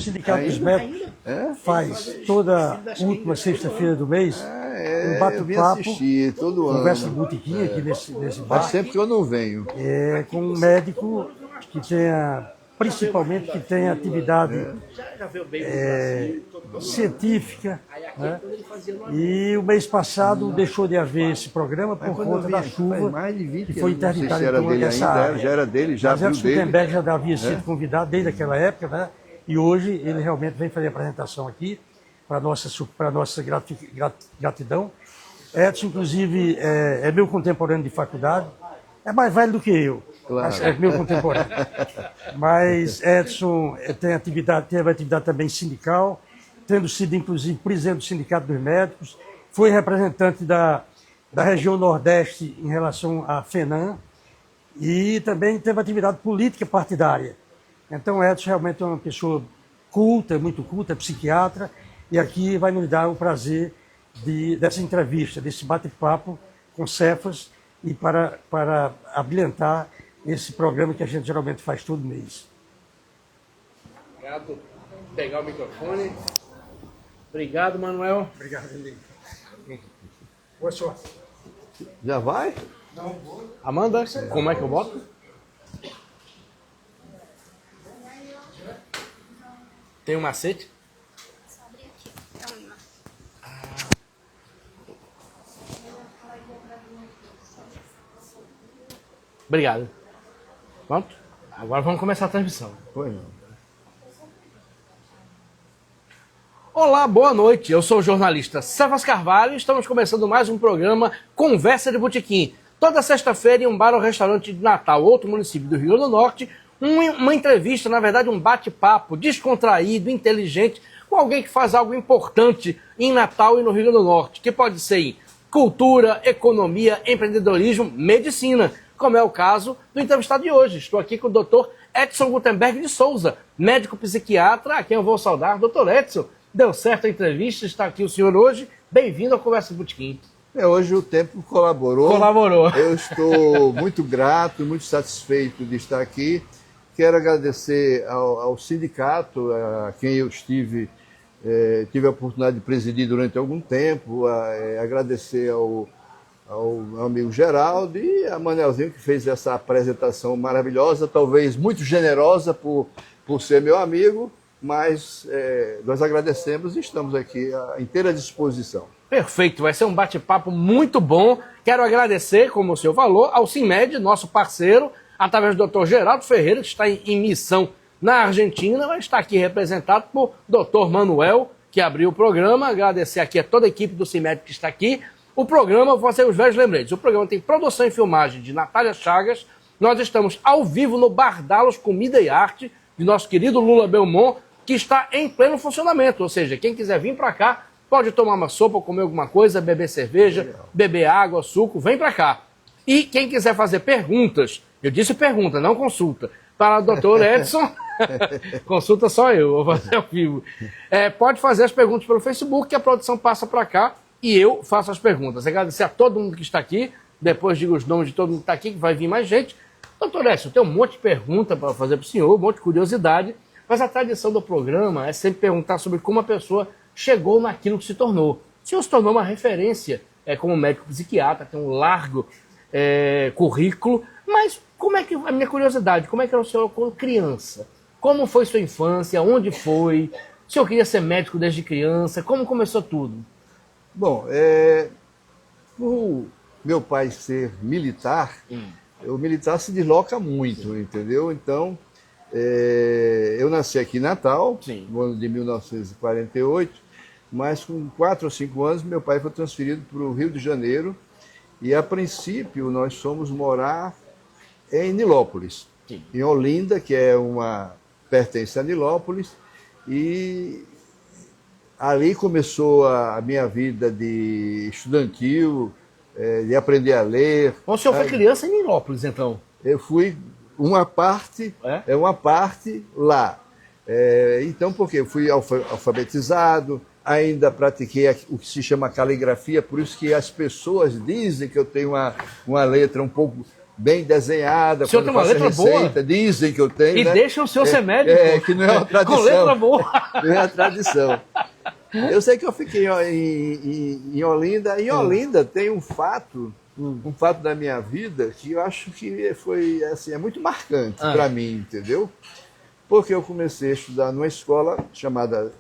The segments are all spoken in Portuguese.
Sindicato dos Médicos faz toda última sexta-feira do mês um bate-papo, conversa de botiquim aqui nesse bar. Faz sempre que eu não venho. Com um médico que tenha, principalmente, que tenha atividade científica, né? E o mês passado deixou de haver esse programa por conta da chuva que foi interditada em toda essa área. Já era dele, já abriu Edson dele. Gutenberg já havia sido convidado desde aquela época, né? E hoje ele realmente vem fazer a apresentação aqui para nossa gratidão. Edson, inclusive, é meu contemporâneo de faculdade, é mais velho do que eu, Claro. é meu contemporâneo. Mas Edson teve atividade também sindical, tendo sido, inclusive, presidente do Sindicato dos Médicos, foi representante da região Nordeste em relação à FENAM e também teve atividade política partidária. Então, Edson realmente é uma pessoa culta, muito culta, é psiquiatra, e aqui vai nos dar o prazer dessa entrevista, desse bate-papo com Cefas e para abrilhantar esse programa que a gente geralmente faz todo mês. Obrigado por pegar o microfone. Obrigado, Manuel. Obrigado, Henrique. Boa sorte. Já vai? Amanda, como é que eu boto? Tem um macete? Obrigado. Pronto? Agora vamos começar a transmissão. Foi não. Olá, boa noite. Eu sou o jornalista Cefas Carvalho e estamos começando mais um programa Conversa de Botequim. Toda sexta-feira em um bar ou restaurante de Natal, outro município do Rio Grande do Norte, uma entrevista, na verdade um bate-papo descontraído, inteligente, com alguém que faz algo importante em Natal e no Rio Grande do Norte, que pode ser em cultura, economia, empreendedorismo, medicina, como é o caso do entrevistado de hoje. Estou aqui com o Dr. Edson Gutenberg de Souza, médico psiquiatra, a quem eu vou saudar. Dr. Edson, deu certo a entrevista, está aqui o senhor hoje. Bem-vindo ao Conversa de Botequim. Hoje o tempo colaborou. Eu estou muito grato, muito satisfeito de estar aqui. Quero agradecer ao sindicato, a quem eu tive a oportunidade de presidir durante algum tempo, agradecer ao meu amigo Geraldo e a Manelzinho, que fez essa apresentação maravilhosa, talvez muito generosa por ser meu amigo, mas nós agradecemos e estamos aqui à inteira disposição. Perfeito, vai ser um bate-papo muito bom. Quero agradecer, como o senhor falou, ao CIMED, nosso parceiro, através do Dr. Geraldo Ferreira, que está em missão na Argentina, vai estar aqui representado por Dr. Manuel, que abriu o programa. Agradecer aqui a toda a equipe do CIMED que está aqui. O programa, vou fazer os velhos lembretes, o programa tem produção e filmagem de Natália Chagas. Nós estamos ao vivo no Bardalos Comida e Arte, de nosso querido Lula Belmont, que está em pleno funcionamento. Ou seja, quem quiser vir para cá, pode tomar uma sopa, comer alguma coisa, beber cerveja, beber água, suco, vem para cá. E quem quiser fazer perguntas, eu disse pergunta, não consulta, para o Dr. Edson, consulta só eu, vou fazer ao vivo. Pode fazer as perguntas pelo Facebook, que a produção passa para cá e eu faço as perguntas. Agradecer a todo mundo que está aqui, depois digo os nomes de todo mundo que está aqui, que vai vir mais gente. Dr. Edson, tem um monte de pergunta para fazer para o senhor, um monte de curiosidade, mas a tradição do programa é sempre perguntar sobre como a pessoa chegou naquilo que se tornou. O senhor se tornou uma referência como médico psiquiatra, tem um largo currículo, mas como é que, a minha curiosidade, como é que era o senhor quando criança? Como foi sua infância? Onde foi? O senhor queria ser médico desde criança? Como começou tudo? Bom, por meu pai ser militar, o militar se desloca muito, entendeu? Então, eu nasci aqui em Natal, no ano de 1948, mas com 4 ou 5 anos meu pai foi transferido para o Rio de Janeiro e, a princípio, nós fomos morar em Nilópolis, em Olinda, que pertence a Nilópolis, e ali começou a minha vida de estudantil, de aprender a ler. O senhor foi criança em Nilópolis, então? Eu fui uma parte lá. Então, porque eu fui alfabetizado, ainda pratiquei o que se chama caligrafia, por isso que as pessoas dizem que eu tenho uma letra um pouco bem desenhada. O senhor quando tem uma eu faço letra receita, dizem que eu tenho, E né? deixa o senhor ser médico. Que não é uma tradição. Com letra boa. Não é a tradição. Eu sei que eu fiquei em Olinda. Em Olinda tem um fato da minha vida que eu acho que foi assim, é muito marcante para mim, entendeu? Porque eu comecei a estudar numa escola chamada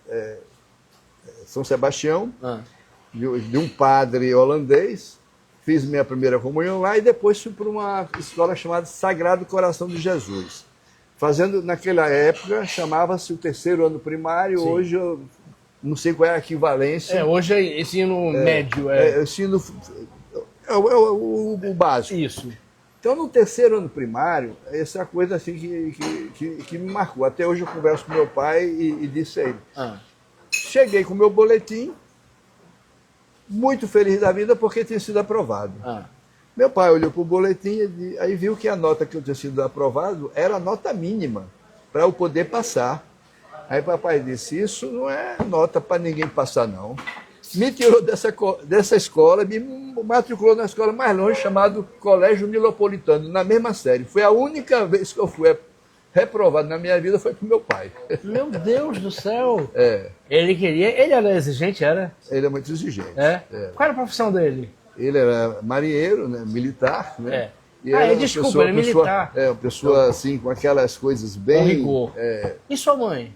São Sebastião, de um padre holandês. Fiz minha primeira comunhão lá e depois fui para uma escola chamada Sagrado Coração de Jesus. Fazendo, naquela época, chamava-se o terceiro ano primário. Sim. Hoje eu não sei qual é a equivalência. Hoje é ensino médio. Ensino o básico. Isso. Então, no terceiro ano primário, essa é a coisa assim que me marcou. Até hoje eu converso com meu pai e disse a ele. Cheguei com o meu boletim, muito feliz da vida porque tinha sido aprovado. Meu pai olhou para o boletim e aí viu que a nota que eu tinha sido aprovado era a nota mínima para eu poder passar. Aí papai disse, isso não é nota para ninguém passar, não. Me tirou dessa escola, me matriculou na escola mais longe, chamado Colégio Nilopolitano, na mesma série. Foi a única vez que eu fui reprovado na minha vida, foi pro meu pai. Meu Deus do céu! Ele era exigente, era? Ele é muito exigente. Qual era a profissão dele? Ele era marinheiro, né, militar, né? E desculpa, ele é militar. Uma pessoa assim, com aquelas coisas bem... Com rigor. E sua mãe?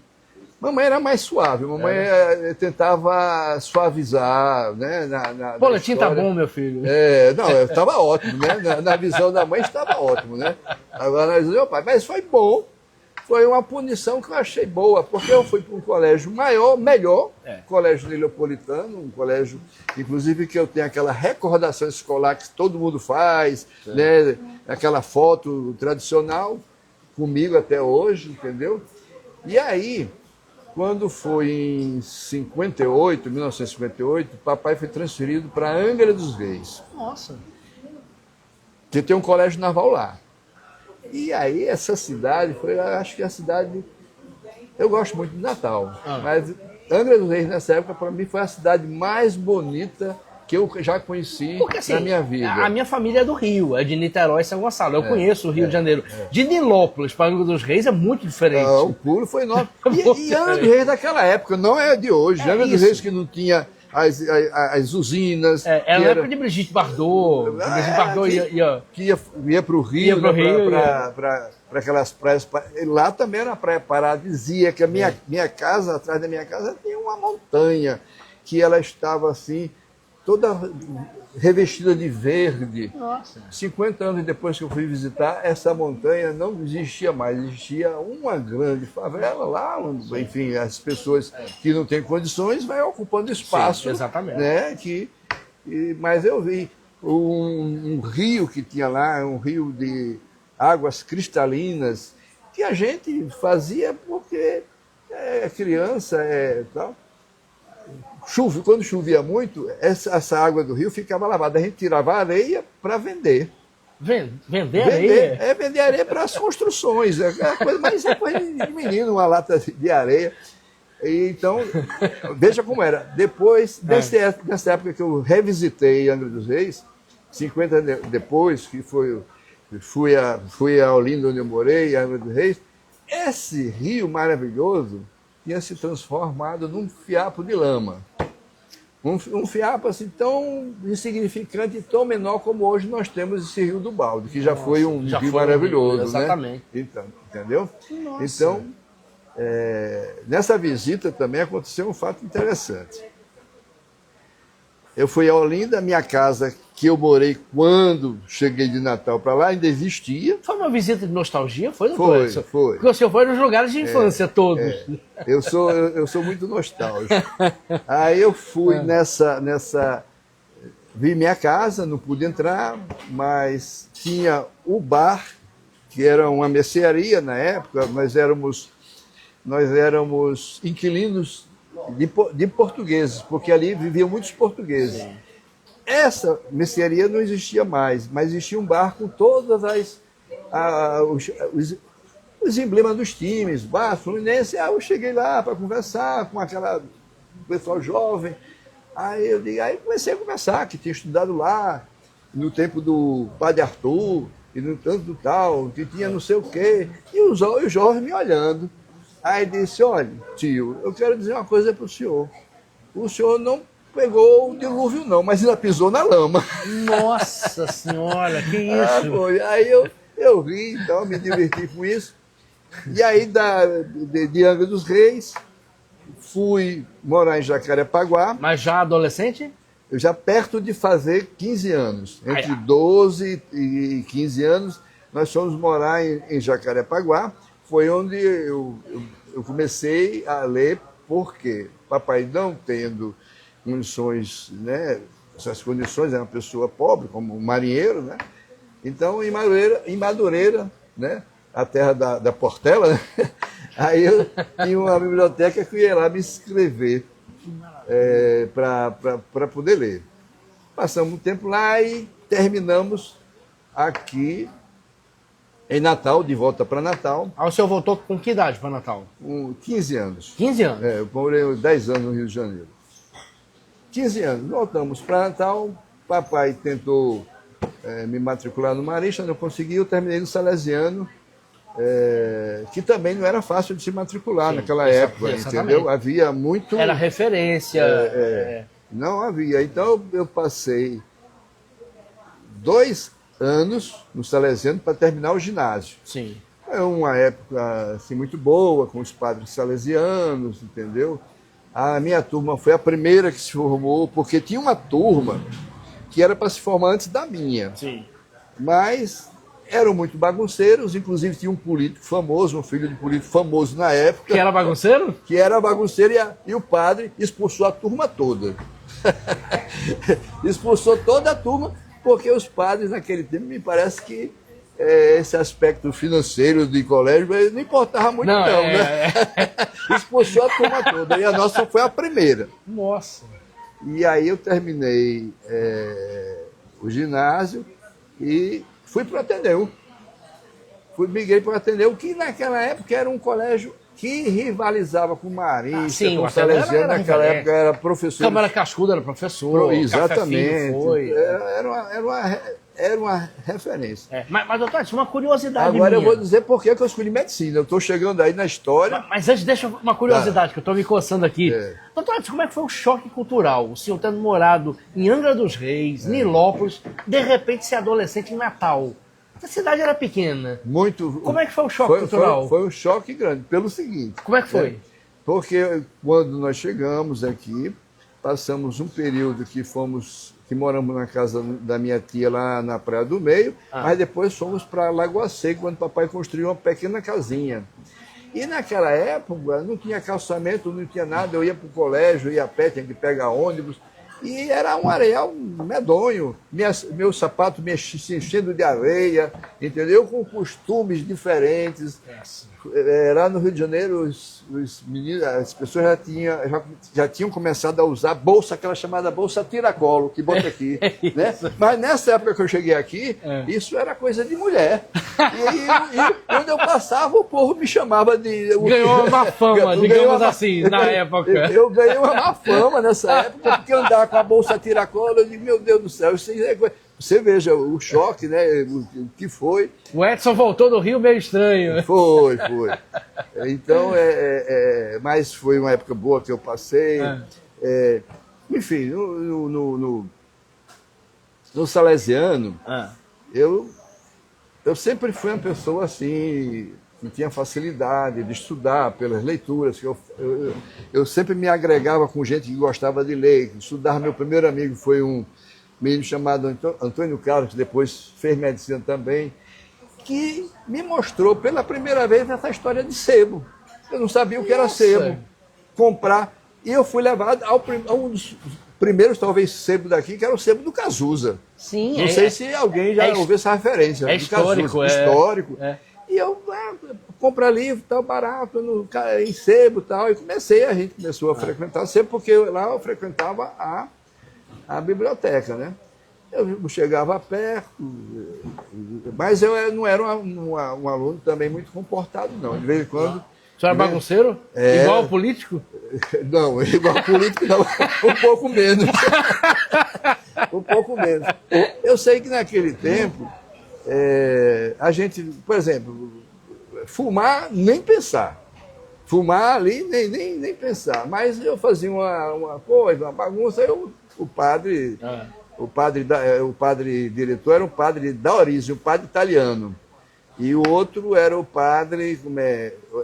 Mamãe era mais suave, mamãe tentava suavizar, né? Boletim tá bom, meu filho. Não, estava ótimo, né? Na visão da mãe estava ótimo, né? Agora na visão do meu pai, mas foi bom, foi uma punição que eu achei boa, porque eu fui para um colégio melhor, colégio Nilopolitano, um colégio, inclusive que eu tenho aquela recordação escolar que todo mundo faz, né? Aquela foto tradicional, comigo até hoje, entendeu? E aí, quando foi em 1958, papai foi transferido para Angra dos Reis. Nossa! Que tem um colégio naval lá. E aí essa cidade foi, acho que a cidade... Eu gosto muito de Natal, mas Angra dos Reis nessa época para mim foi a cidade mais bonita que eu já conheci. Porque, assim, na minha vida. A minha família é do Rio, é de Niterói e São Gonçalo. Eu conheço o Rio de Janeiro. De Nilópolis para Angra dos Reis é muito diferente. O pulo foi enorme. E Angra dos Reis daquela época, não é de hoje. Angra dos Reis que não tinha as usinas. Era na época de Brigitte Bardot. Brigitte Bardot ia para o Rio, para aquelas praias. Lá também era uma praia paradisíaca. Minha casa, atrás da minha casa, tinha uma montanha que ela estava assim, toda revestida de verde. Nossa. 50 anos depois que eu fui visitar, essa montanha não existia mais. Existia uma grande favela lá, enfim, as pessoas que não têm condições vão ocupando espaço. Sim, exatamente. Né, mas eu vi um rio que tinha lá, um rio de águas cristalinas, que a gente fazia porque é criança, tal. Quando chovia muito, essa água do rio ficava lavada. A gente tirava areia para vender. Vender areia? Vender areia para as construções. Mas é coisa de menino, uma lata de areia. Então, veja como era. Depois, nessa época que eu revisitei Angra dos Reis, 50 anos depois, que fui a Olinda, onde eu morei, Angra dos Reis, esse rio maravilhoso tinha se transformado num fiapo de lama. Um fiapo assim tão insignificante e tão menor como hoje nós temos esse Rio do Balde, que já foi um rio maravilhoso. Exatamente. Né? Então, entendeu? Nossa. Então, nessa visita também aconteceu um fato interessante. Eu fui a Olinda, minha casa que eu morei quando cheguei de Natal para lá ainda existia. Foi uma visita de nostalgia, foi? Foi. Foi. Porque o senhor foi nos lugares de infância todos. Eu sou muito nostálgico. Aí eu fui vi minha casa, não pude entrar, mas tinha o bar, que era uma mercearia na época, nós éramos inquilinos de portugueses, porque ali viviam muitos portugueses. Sim. Essa mercearia não existia mais, mas existia um bar com todas os emblemas dos times, bar, Fluminense. Eu cheguei lá para conversar com aquela pessoal jovem. Aí comecei a conversar, que tinha estudado lá no tempo do Padre Arthur, e no tanto tal, que tinha não sei o quê. E o Jorge me olhando. Aí disse, olha, tio, eu quero dizer uma coisa para o senhor. O senhor não pegou o dilúvio não, mas ainda pisou na lama. Nossa senhora, que isso? Foi. Aí eu ri, então, me diverti com isso. E aí, de Angra dos Reis, fui morar em Jacarepaguá. Mas já adolescente? Eu já perto de fazer 15 anos. Entre 12 e 15 anos, nós fomos morar em Jacarepaguá. Foi onde eu comecei a ler, porque papai não tendo condições, né? Essas condições, era uma pessoa pobre, como um marinheiro, né? Então, em Madureira, né? A terra da Portela, né? Aí eu tinha uma biblioteca que eu ia lá me inscrever para poder ler. Passamos um tempo lá e terminamos aqui em Natal, de volta para Natal. Aí o senhor voltou com que idade para Natal? Com 15 anos. 15 anos? Eu morei 10 anos no Rio de Janeiro. 15 anos, voltamos para Natal, papai tentou me matricular no Marista, não consegui, eu terminei no Salesiano, que também não era fácil de se matricular naquela época, entendeu? Havia muito... Era referência. Não havia. Então eu passei 2 anos no Salesiano para terminar o ginásio. Sim. É uma época assim, muito boa, com os padres salesianos, entendeu? A minha turma foi a primeira que se formou, porque tinha uma turma que era para se formar antes da minha. Sim. Mas eram muito bagunceiros, inclusive tinha um político famoso, um filho de político famoso na época. Que era bagunceiro? Que era bagunceiro e o padre expulsou a turma toda. Expulsou toda a turma, porque os padres naquele tempo, me parece que esse aspecto financeiro de colégio não importava muito né? Expulsou a turma toda. E a nossa foi a primeira. Nossa. E aí eu terminei o ginásio e fui para o Ateneu. Migrei para o Ateneu, que naquela época era um colégio que rivalizava com o Marista, com o Salesiano. Naquela época era professor. Câmara Cascudo era professor. Exatamente. Foi. Era uma referência. Mas doutor, isso é uma curiosidade Agora minha. eu vou dizer por que eu escolhi medicina. Eu estou chegando aí na história. Mas antes, deixa uma curiosidade, que eu estou me coçando aqui. Doutor, como é que foi o choque cultural? O senhor tendo morado em Angra dos Reis, Nilópolis, de repente ser adolescente em Natal. A cidade era pequena. Muito. Como é que foi o choque cultural? Foi um choque grande, pelo seguinte. Como é que foi? Porque quando nós chegamos aqui, passamos um período que moramos na casa da minha tia lá na Praia do Meio, mas depois fomos para Lagoa Seca, quando papai construiu uma pequena casinha. E naquela época não tinha calçamento, não tinha nada, eu ia para o colégio, ia a pé, tinha que pegar ônibus, e era um areal medonho, meu sapato se enchendo de areia, entendeu? Com costumes diferentes. Lá no Rio de Janeiro, os meninos, as pessoas já tinham começado a usar bolsa, aquela chamada bolsa tiracolo, que bota aqui. Né? Mas nessa época que eu cheguei aqui, isso era coisa de mulher. E quando eu passava, o povo me chamava de... Ganhou uma fama, digamos assim, na época. Eu ganhei uma má fama nessa época, porque andar com a bolsa tiracolo, eu digo, meu Deus do céu, isso é coisa... Você veja o choque, né? O que foi. O Edson voltou do Rio meio estranho. Foi. Então, mas foi uma época boa que eu passei. Enfim, no Salesiano, eu sempre fui uma pessoa assim, que tinha facilidade de estudar pelas leituras. Eu sempre me agregava com gente que gostava de ler. Estudar, meu primeiro amigo foi um menino chamado Antônio Carlos, que depois fez medicina também, que me mostrou pela primeira vez essa história de sebo. Eu não sabia o que era sebo. Comprar. E eu fui levado a um dos primeiros, talvez, sebo daqui, que era o sebo do Cazuza. Sim. Não sei se alguém já ouviu essa referência. É histórico. Histórico. E eu comprar livro, tal, barato, em sebo e tal. E a gente começou a frequentar sebo, porque lá eu frequentava a biblioteca, né? Eu chegava perto, mas eu não era um aluno também muito comportado, não. De vez em quando... O senhor era bagunceiro? Igual ao político? Não, igual ao político não. Um pouco menos. Um pouco menos. Eu sei que naquele tempo, a gente, por exemplo, fumar, nem pensar. Fumar ali, nem pensar. Mas eu fazia uma coisa, uma bagunça, o padre diretor era um padre da origem, um padre italiano. E o outro era o padre,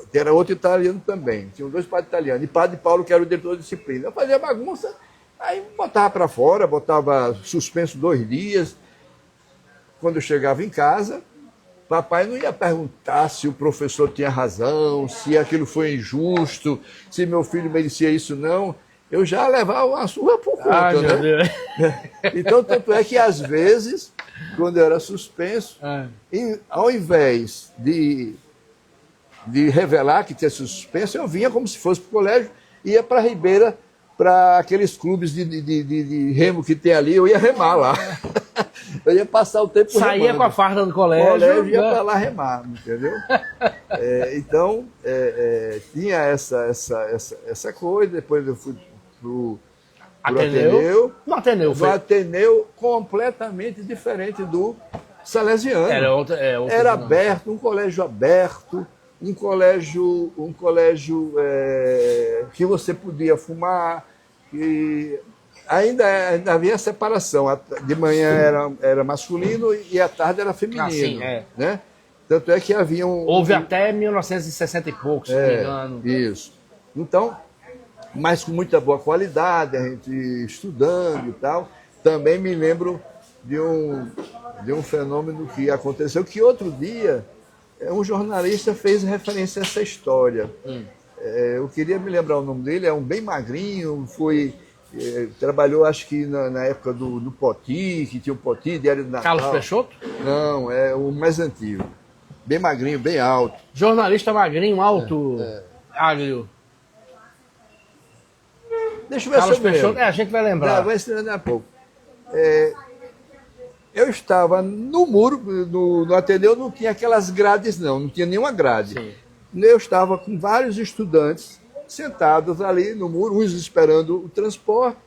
que era outro italiano também. Tinham 2 padres italianos. E padre Paulo, que era o diretor de disciplina. Eu fazia bagunça, aí botava para fora, botava suspenso 2 dias. Quando eu chegava em casa, papai não ia perguntar se o professor tinha razão, se aquilo foi injusto, se meu filho merecia isso, não. Eu já levava uma surra por conta, Ai, meu né? Deus. Então, tanto é que, às vezes, quando eu era suspenso, ao invés de revelar que tinha suspenso, eu vinha como se fosse para o colégio, ia para a Ribeira, para aqueles clubes de remo que tem ali, eu ia remar lá. Eu ia passar o tempo Saía remando. com a farda do colégio. Ia para lá remar, entendeu? Então, tinha essa coisa, depois eu fui pro Ateneu. No Ateneu No foi. Ateneu completamente diferente do Salesiano. Era aberto, um colégio aberto, um colégio que você podia fumar, que ainda havia separação. De manhã era masculino e à tarde era feminino. Sim, né? Tanto é que havia Houve até 1960 e pouco, se não me engano. Isso. Então, mas com muita boa qualidade, a gente estudando e tal. Também me lembro de um fenômeno que aconteceu, que outro dia um jornalista fez referência a essa história. Eu queria me lembrar o nome dele, é um bem magrinho, trabalhou acho que na época do Poti, que tinha o Poti, Diário do Natal. Carlos Peixoto? Não, é o mais antigo. Bem magrinho, bem alto. Jornalista magrinho, alto, ágil. Deixa eu ver Carlos se eu me Peixoto, lembro. a gente vai lembrar. Vai se lembrar a pouco. Eu estava no muro, no Ateneu não tinha aquelas grades não tinha nenhuma grade. Sim. Eu estava com vários estudantes sentados ali no muro, uns esperando o transporte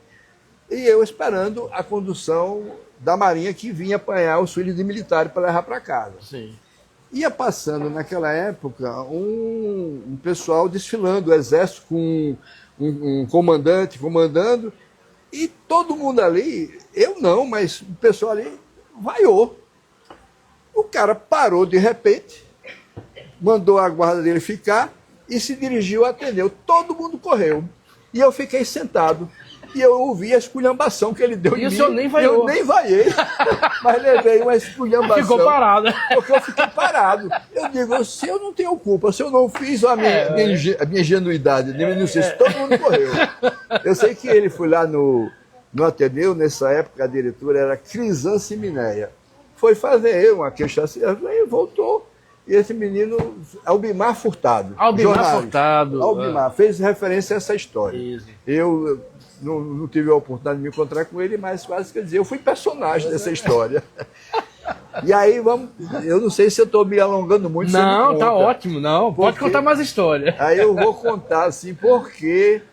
e eu esperando a condução da Marinha que vinha apanhar os filhos de militares para levar para casa. Sim. Ia passando naquela época um pessoal desfilando, o exército com um comandante comandando, e todo mundo ali, eu não, mas o pessoal ali vaiou. O cara parou de repente, mandou a guarda dele ficar e se dirigiu a Ateneu. Todo mundo correu. E eu fiquei sentado. E eu ouvi a esculhambação que ele deu em mim. E o senhor nem vaiou. Eu nem vaiei, mas levei uma esculhambação. Ficou parado. Porque eu fiquei parado. Eu digo, se eu não tenho culpa, se eu não fiz a minha ingenuidade, nem sei se todo mundo correu. Eu sei que ele foi lá no Ateneu, nessa época a diretora era Crisance Minéia. Foi fazer uma queixa assim, e voltou. E esse menino, Albimar Furtado. Albimar, fez referência a essa história. Isso. Eu não tive a oportunidade de me encontrar com ele, mas quase quer dizer, eu fui personagem dessa história. E aí, eu não sei se eu estou me alongando muito. Não, tá ótimo, não. Pode contar mais história. Aí eu vou contar, assim, por que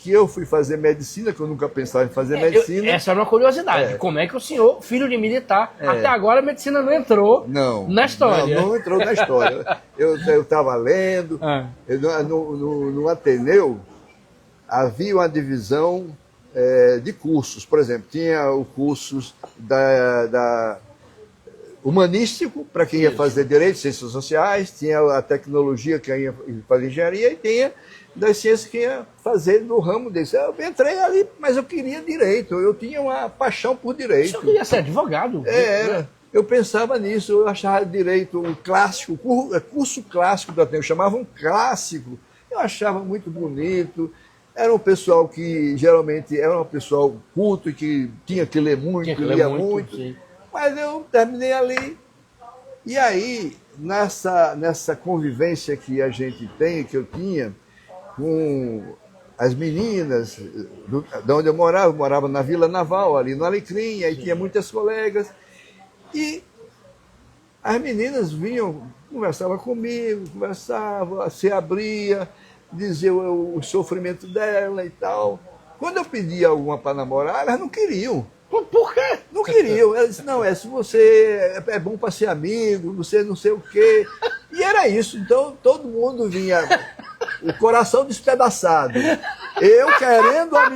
eu fui fazer medicina, que eu nunca pensava em fazer medicina. Essa é uma curiosidade. Como é que o senhor, filho de militar, até agora a medicina não entrou na história? Não entrou na história. Eu estava lendo, no Ateneu havia uma divisão de cursos. Por exemplo, tinha o curso humanístico, para quem ia fazer direito, ciências sociais, tinha a tecnologia, quem ia fazer engenharia, e tinha das ciências que ia fazer no ramo desse. Eu entrei ali, mas eu queria direito, eu tinha uma paixão por direito. O senhor queria ser advogado? Era. Eu pensava nisso, eu achava direito um clássico, curso clássico do Ateneu, chamavam clássico. Eu achava muito bonito. Era um pessoal que geralmente era um pessoal culto e que tinha que ler muito, lia muito. Sim. Mas eu terminei ali. E aí, nessa convivência que a gente tem, que eu tinha, com as meninas, de onde eu morava na Vila Naval, ali no Alecrim, aí tinha muitas colegas. E as meninas vinham, conversavam comigo, se abria, dizia o sofrimento dela e tal. Quando eu pedia alguma para namorar, elas não queriam. Por quê? Não queriam. Ela disse, não, se você é bom para ser amigo, você não sei o quê. E era isso. Então todo mundo vinha, o coração despedaçado. Eu querendo a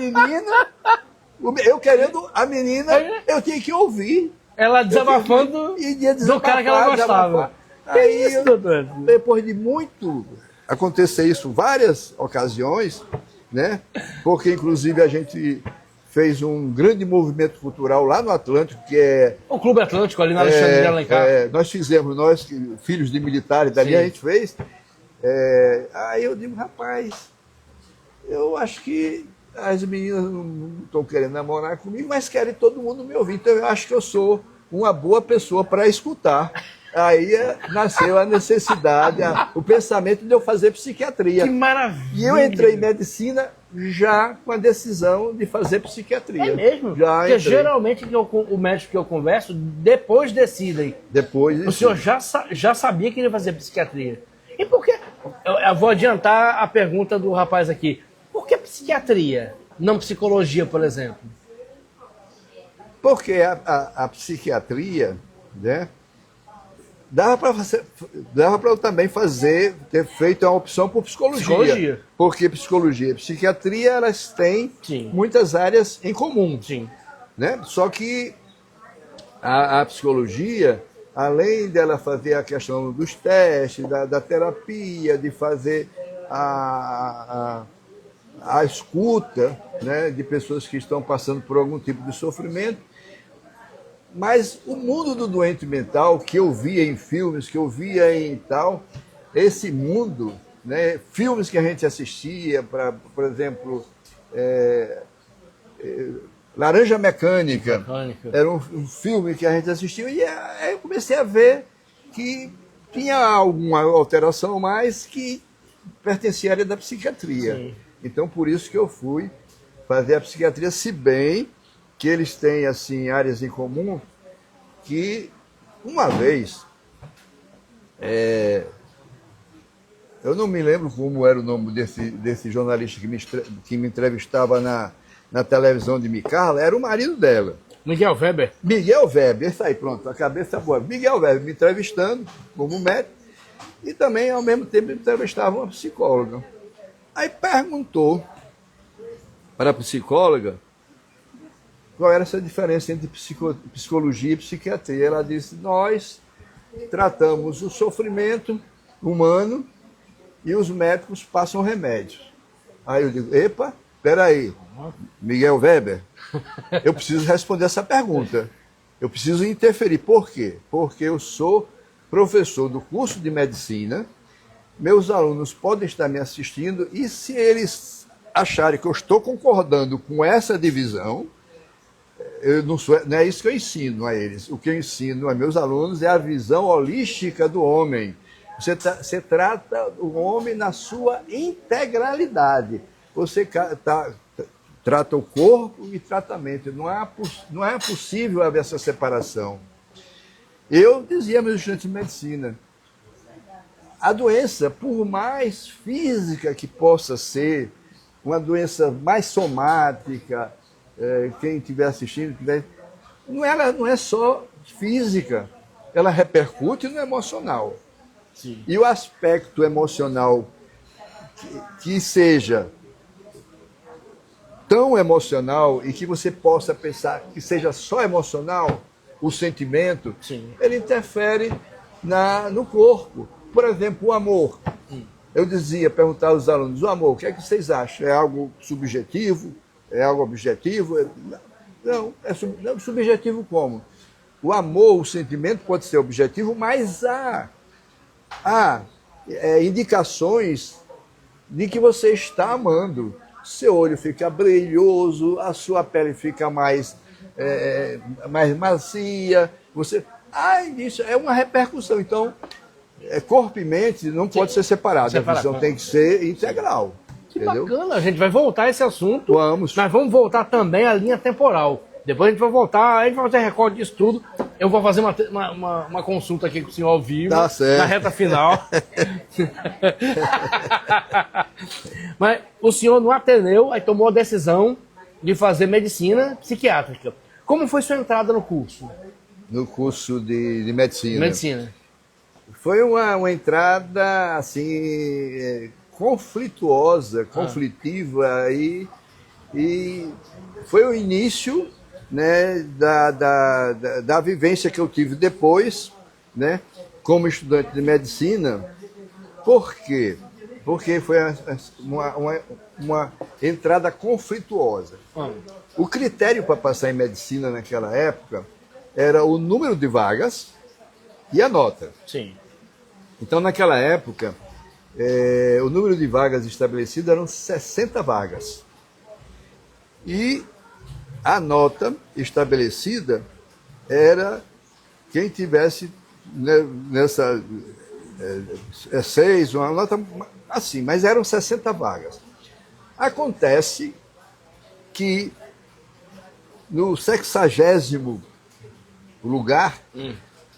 menina, eu tinha que ouvir. Ela desabafando do cara que ela gostava. Aí, Isso, doutor? depois de muito acontecer isso, várias ocasiões, né? Porque inclusive a gente fez um grande movimento cultural lá no Atlântico, que é... O Clube Atlântico ali na Alexandre de Alencar. nós fizemos, nós, filhos de militares dali, Sim. a gente fez. Aí eu digo, rapaz, eu acho que as meninas não estão querendo namorar comigo, mas querem todo mundo me ouvir. Então eu acho que eu sou uma boa pessoa para escutar. Aí nasceu a necessidade, o pensamento de eu fazer psiquiatria. Que maravilha! E eu entrei em medicina já com a decisão de fazer psiquiatria. É mesmo? Já Porque entrei. geralmente o médico que eu converso, depois decidem. Depois O senhor já sabia que ia fazer psiquiatria. E por que? Eu vou adiantar a pergunta do rapaz aqui. Por que psiquiatria? Não psicologia, por exemplo? Porque a psiquiatria, né? Dava para eu também ter feito uma opção por psicologia. Porque psicologia e psiquiatria, elas têm Sim. muitas áreas em comum. Sim. Né? Só que a psicologia, além dela fazer a questão dos testes, da terapia, de fazer a escuta, né, de pessoas que estão passando por algum tipo de sofrimento, mas o mundo do doente mental, que eu via em filmes, que eu via em tal, esse mundo, né, filmes que a gente assistia, por exemplo, Laranja Mecânica, era um filme que a gente assistiu, e aí eu comecei a ver que tinha alguma alteração mais que pertencia à área da psiquiatria. Sim. Então, por isso que eu fui fazer a psiquiatria, se bem que eles têm assim áreas em comum, que uma vez, eu não me lembro como era o nome desse jornalista que me entrevistava na televisão de Micarla, era o marido dela. Miguel Weber. Miguel Weber, isso aí, pronto, a cabeça boa. Miguel Weber me entrevistando como médico e também, ao mesmo tempo, me entrevistava uma psicóloga. Aí perguntou para a psicóloga qual era essa diferença entre psicologia e psiquiatria. Ela disse, nós tratamos o sofrimento humano e os médicos passam remédios. Aí eu digo, epa, peraí, Miguel Weber, eu preciso responder essa pergunta. Eu preciso interferir. Por quê? Porque eu sou professor do curso de medicina, meus alunos podem estar me assistindo e se eles acharem que eu estou concordando com essa divisão, não é isso que eu ensino a eles. O que eu ensino a meus alunos é a visão holística do homem. Você trata o homem na sua integralidade. Você trata o corpo e tratamento. Não é possível haver essa separação. Eu dizia a meus estudantes de medicina, a doença, por mais física que possa ser, uma doença mais somática, quem estiver assistindo, não é só física, ela repercute no emocional. Sim. E o aspecto emocional que seja tão emocional e que você possa pensar que seja só emocional, o sentimento, Sim. ele interfere no corpo. Por exemplo, o amor. Eu perguntar aos alunos, o amor, o que é que vocês acham? É algo subjetivo? É algo objetivo? Não, não, subjetivo como? O amor, o sentimento pode ser objetivo, mas há indicações de que você está amando. Seu olho fica brilhoso, a sua pele fica mais macia. Isso é uma repercussão. Então, corpo e mente não pode ser separado. A visão tem que ser integral. Que entendeu? bacana, a gente vai voltar a esse assunto. Vamos. Nós vamos voltar também à linha temporal. Depois a gente vai voltar, a gente vai fazer recorde disso tudo. Eu vou fazer uma consulta aqui com o senhor ao vivo, Tá certo. na reta final. Mas o senhor não atendeu, aí tomou a decisão de fazer medicina psiquiátrica. Como foi sua entrada no curso? no curso de medicina. Medicina. Foi uma entrada assim conflituosa, conflitiva e foi o início, né, da vivência que eu tive depois, né, como estudante de medicina. Por quê? Porque foi uma entrada conflituosa. O critério para passar em medicina naquela época era o número de vagas e a nota. Sim. Então, naquela época, o número de vagas estabelecido eram 60 vagas. E a nota estabelecida era quem tivesse nessa 6, uma nota assim, mas eram 60 vagas. Acontece que no 60º lugar,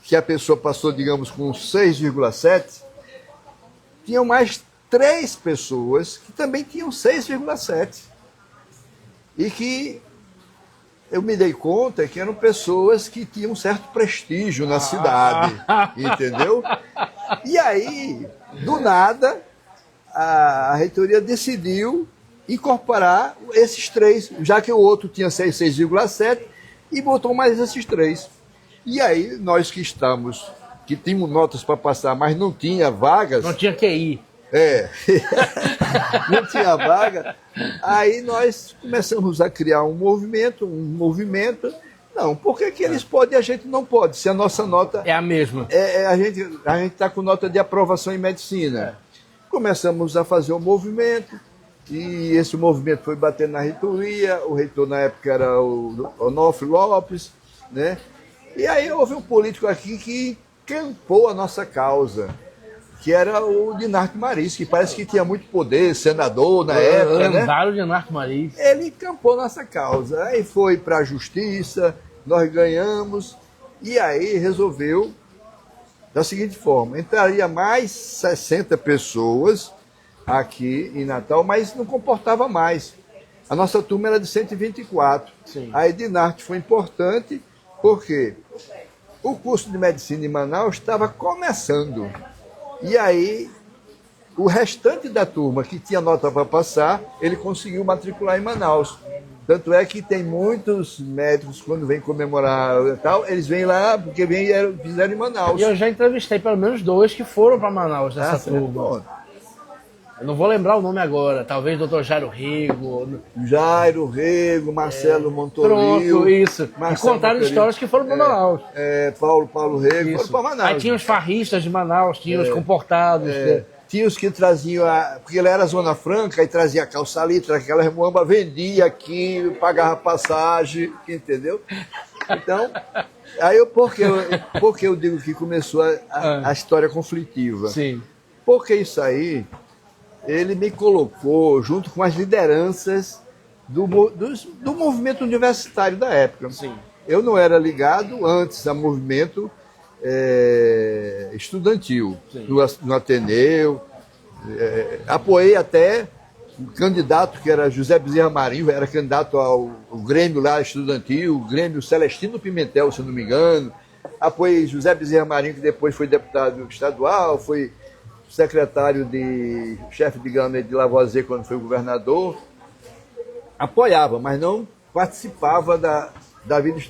que a pessoa passou, digamos, com 6,7, tinham mais 3 pessoas que também tinham 6,7. E que eu me dei conta que eram pessoas que tinham um certo prestígio na cidade, entendeu? E aí, do nada, a reitoria decidiu incorporar esses 3, já que o outro tinha 6,7, e botou mais esses 3. E aí, nós que tínhamos notas para passar, mas não tinha vagas... Não tinha QI. Não tinha vaga. Aí nós começamos a criar um movimento. Não, por que eles podem e a gente não pode? Se a nossa nota... É a mesma. A gente está com nota de aprovação em medicina. Começamos a fazer um movimento, e esse movimento foi batendo na reitoria. O reitor na época era o Onofre Lopes, né? E aí houve um político aqui que campou a nossa causa, que era o Dinarco Maris, que parece que tinha muito poder, senador na época, né? Lendário Dinarco Maris. Ele campou nossa causa. Aí foi para a justiça, nós ganhamos, e aí resolveu da seguinte forma: entraria mais 60 pessoas aqui em Natal, mas não comportava mais. A nossa turma era de 124. Sim. A Edinarte foi importante, porque o curso de medicina em Manaus estava começando. E aí, o restante da turma que tinha nota para passar, ele conseguiu matricular em Manaus. Tanto é que tem muitos médicos, quando vêm comemorar e tal, eles vêm lá porque fizeram em Manaus. E eu já entrevistei pelo menos 2 que foram para Manaus nessa turma. Bom, Eu não vou lembrar o nome agora, talvez Dr. Jairo Rego. Jairo Rego, Marcelo Montoril. Pronto, isso. Marcelo E contaram Montoril. histórias que foram para Manaus. Paulo Rego, Isso. foram para Manaus. Aí tinha os farristas de Manaus, tinha os comportados. Tinha os que traziam, porque ele era Zona Franca, e trazia calça litra, aquela muamba, vendia aqui, pagava passagem, entendeu? Então, aí porque eu digo que começou a história conflitiva? Sim. Porque isso aí, ele me colocou junto com as lideranças do movimento universitário da época. Sim. Eu não era ligado antes a movimento estudantil, no Ateneu. Apoiei até um candidato que era José Bezerra Marinho, era candidato ao Grêmio lá estudantil, o Grêmio Celestino Pimentel, se não me engano. Apoiei José Bezerra Marinho, que depois foi deputado estadual, foi secretário de chefe de gabinete de Lavoisier quando foi governador. Apoiava, mas não participava da vida.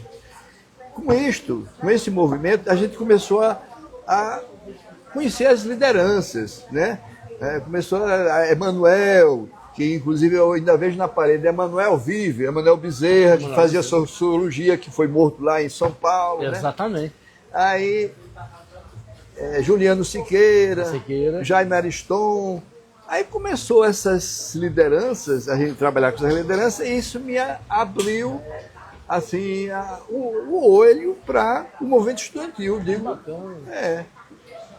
Com esse movimento, a gente começou a conhecer as lideranças, né? Começou a Emanuel, que inclusive eu ainda vejo na parede, Emanuel vive, Emanuel Bezerra, que fazia sociologia, que foi morto lá em São Paulo. Exatamente. Né? Aí, Juliano Siqueira, Jaime Ariston. Aí começou essas lideranças, a gente trabalhar com essas lideranças, e isso me abriu assim, o olho para o movimento estudantil. Digo,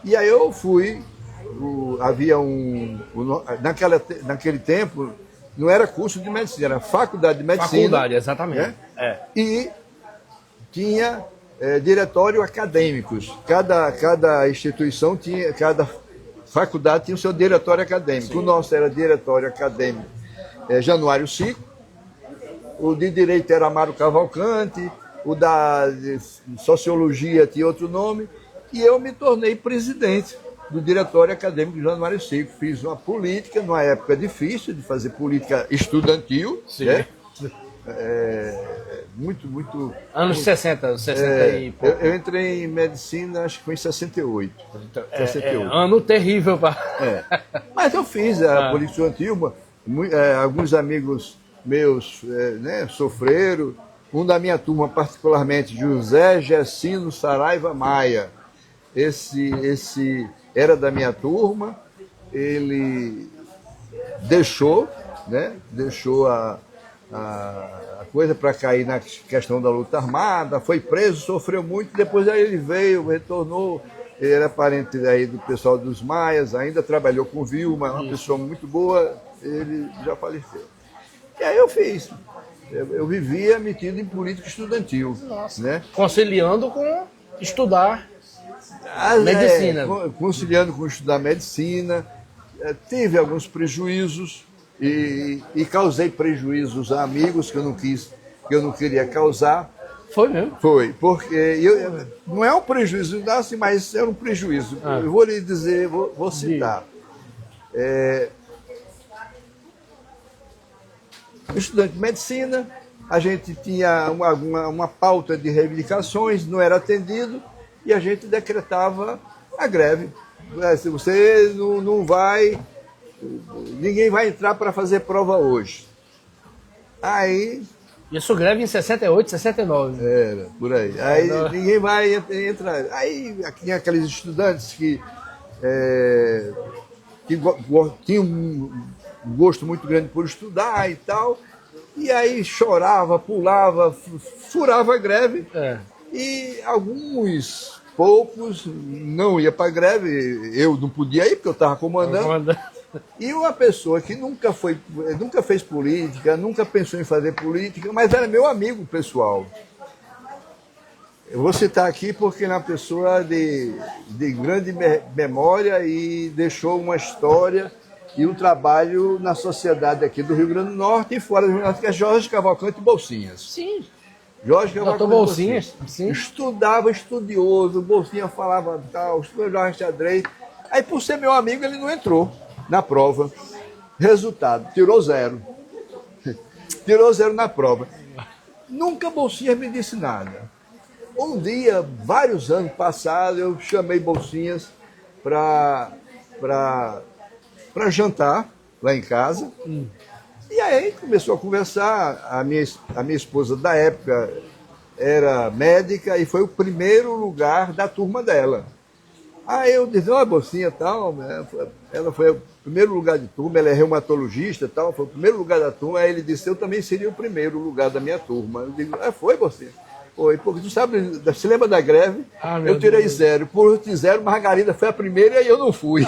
E aí eu fui, havia naquele tempo, não era curso de medicina, era faculdade de medicina. Faculdade, exatamente. Né? E tinha diretório acadêmicos. Cada instituição tinha, cada faculdade tinha o seu diretório acadêmico. Sim. O nosso era diretório acadêmico Januário Cico, o de Direito era Amaro Cavalcante, o da de Sociologia tinha outro nome, e eu me tornei presidente do Diretório Acadêmico de Januário Seco. Fiz uma política, numa época difícil de fazer política estudantil, Sim. né? Muito... Anos 60, 60 e pouco. eu entrei em medicina, acho que foi em 68. 68. Ano terrível para. Mas eu fiz a política estudantil, alguns amigos meus né, sofreram. Um da minha turma, particularmente, José Gessino Saraiva Maia. Esse era da minha turma, ele deixou a coisa para cair na questão da luta armada, foi preso, sofreu muito, depois aí ele veio, retornou, ele era parente aí do pessoal dos Maias, ainda trabalhou com Vilma, uma pessoa muito boa, ele já faleceu. E aí eu fiz. Eu vivia metido em política estudantil. Né? Conciliando com estudar medicina. Conciliando com estudar medicina. Tive alguns prejuízos e causei prejuízos a amigos que eu não queria causar. Foi mesmo? Foi, porque não é um prejuízo, assim, mas era um prejuízo. Eu vou lhe dizer, vou citar. Estudante de medicina, a gente tinha uma pauta de reivindicações, não era atendido, e a gente decretava a greve. Se você não vai, ninguém vai entrar para fazer prova hoje. Aí... Isso greve em 68, 69. Era, por aí. Aí ninguém vai entrar. Aí tinha aqueles estudantes que tinham um gosto muito grande por estudar e tal, e aí chorava, pulava, furava a greve, e alguns poucos não iam para a greve, eu não podia ir porque eu estava comandando, e uma pessoa que nunca fez política, nunca pensou em fazer política, mas era meu amigo pessoal. Eu vou citar aqui porque é uma pessoa de grande memória e deixou uma história e um trabalho na sociedade aqui do Rio Grande do Norte e fora do Rio Grande do Norte, que é Jorge Cavalcante Bolsinhas. Sim. Jorge Cavalcante Bolsinhas. Sim. Estudava, estudioso, Bolsinha falava tal, estudava xadrez. Aí, por ser meu amigo, ele não entrou na prova. Resultado, tirou 0. Tirou 0 na prova. Nunca Bolsinhas me disse nada. Um dia, vários anos passados, eu chamei Bolsinhas para jantar lá em casa. E aí começou a conversar. A minha esposa da época era médica e foi o primeiro lugar da turma dela. Aí eu disse, olha, Bolsinha, tal, ela foi o primeiro lugar de turma, ela é reumatologista, tal, foi o primeiro lugar da turma. Aí ele disse, eu também seria o primeiro lugar da minha turma. Eu digo, foi, Bolsinha? Foi, porque tu sabe, se lembra da greve? Eu tirei 0. Por 0, Margarida foi a primeira e eu não fui.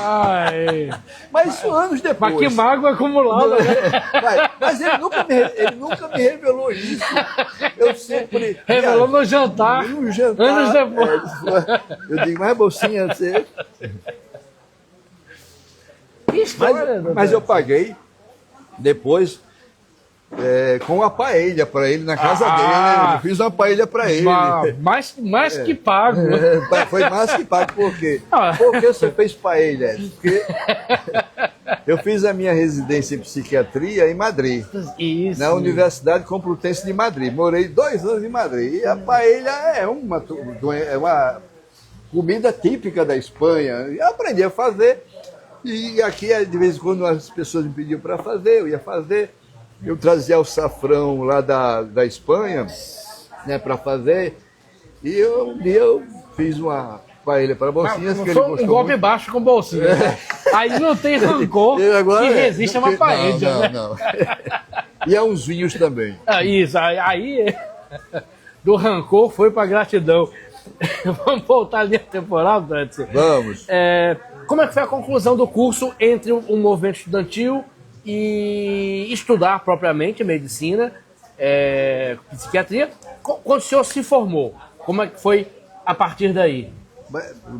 Mas isso anos depois. Mas que mágoa acumulada, né? Mas ele nunca me revelou isso. Eu sempre... Revelou no jantar. No jantar. Anos depois. Eu digo, mas Bolsinha, você... Que história, mas eu paguei depois... com uma paella para ele na casa dele. Eu fiz uma paella para ele. Mais que pago. Foi mais que pago. Por quê? Por que você fez paella? Porque eu fiz a minha residência em psiquiatria em Madrid. Isso. Na Universidade Complutense de Madrid. Morei 2 anos em Madrid. E a paella é uma comida típica da Espanha. Eu aprendi a fazer. E aqui, de vez em quando, as pessoas me pediam para fazer, eu ia fazer. Eu trazia o safrão lá da Espanha, né, para fazer. E um dia eu fiz uma paella para Bolsinhas. Que ele gostou um golpe muito. Baixo com Bolsinhas. Né? Aí não tem rancor que resista a uma paella. Não. E a uns vinhos também. Isso, aí do rancor foi para gratidão. Vamos voltar à linha temporal, Dante? Vamos. Como é que foi a conclusão do curso entre o movimento estudantil e estudar propriamente medicina, psiquiatria, quando o senhor se formou? Como é que foi a partir daí?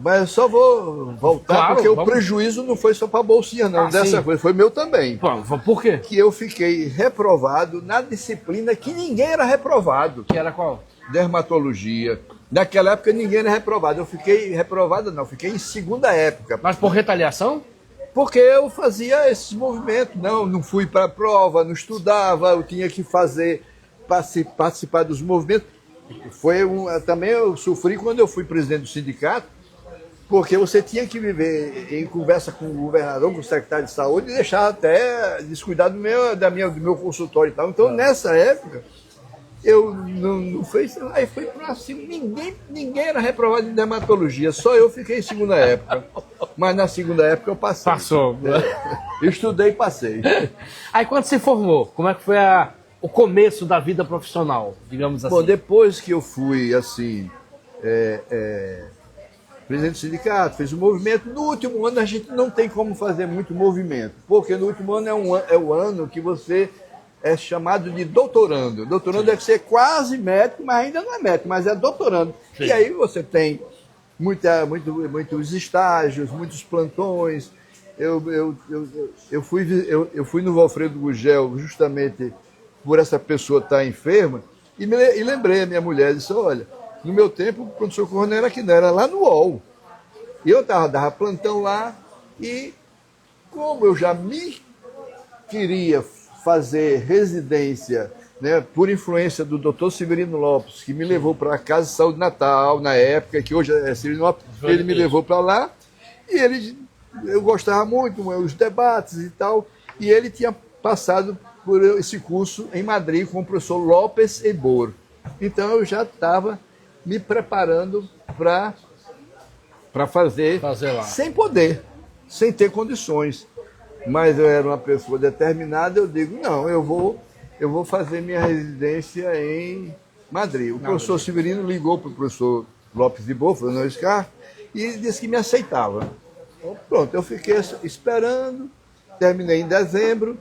Mas eu só vou voltar, claro, porque o prejuízo não foi só para a Bolsinha, não. Dessa vez foi meu também. Por quê? Que eu fiquei reprovado na disciplina que ninguém era reprovado. Que era qual? dermatologia. Naquela época ninguém era reprovado. Eu fiquei reprovado, não, fiquei em segunda época. Mas por retaliação? Porque eu fazia esses movimentos. Não fui para a prova, não estudava, eu tinha que participar dos movimentos. Também eu sofri quando eu fui presidente do sindicato, porque você tinha que viver em conversa com o governador, com o secretário de saúde, e deixar até descuidar do meu consultório e tal. Então, nessa época, eu não fiz, aí foi para cima. Ninguém era reprovado em dermatologia, só eu fiquei em segunda época. Mas na segunda época eu passei. Passou. Estudei e passei. Aí quando se formou, como é que foi o começo da vida profissional, digamos assim? Bom, depois que eu fui, assim, presidente do sindicato, fez o movimento. No último ano a gente não tem como fazer muito movimento, porque no último ano é o ano que você é chamado de doutorando. Doutorando deve ser quase médico, mas ainda não é médico, mas é doutorando. Sim. E aí você tem muitos estágios, muitos plantões. Eu fui no Valfredo Gugel justamente por essa pessoa estar enferma e lembrei a minha mulher, disse, olha, no meu tempo o pronto-socorro não era aqui, não, era lá no UOL. E eu dava plantão lá e como eu já me queria fazer residência, né, por influência do Dr. Severino Lopes, que me levou para a Casa de Saúde Natal, na época, que hoje é Severino Lopes, ele me levou para lá, e eu gostava muito, os debates e tal, e ele tinha passado por esse curso em Madrid com o professor Lopes Ebor. Então eu já estava me preparando para fazer lá, sem poder, sem ter condições. Mas eu era uma pessoa determinada, eu digo, não, eu vou fazer minha residência em Madrid. O professor Severino ligou para o professor Lopes de Boa, Fernando Scar, e disse que me aceitava. Então, pronto, eu fiquei esperando, terminei em dezembro,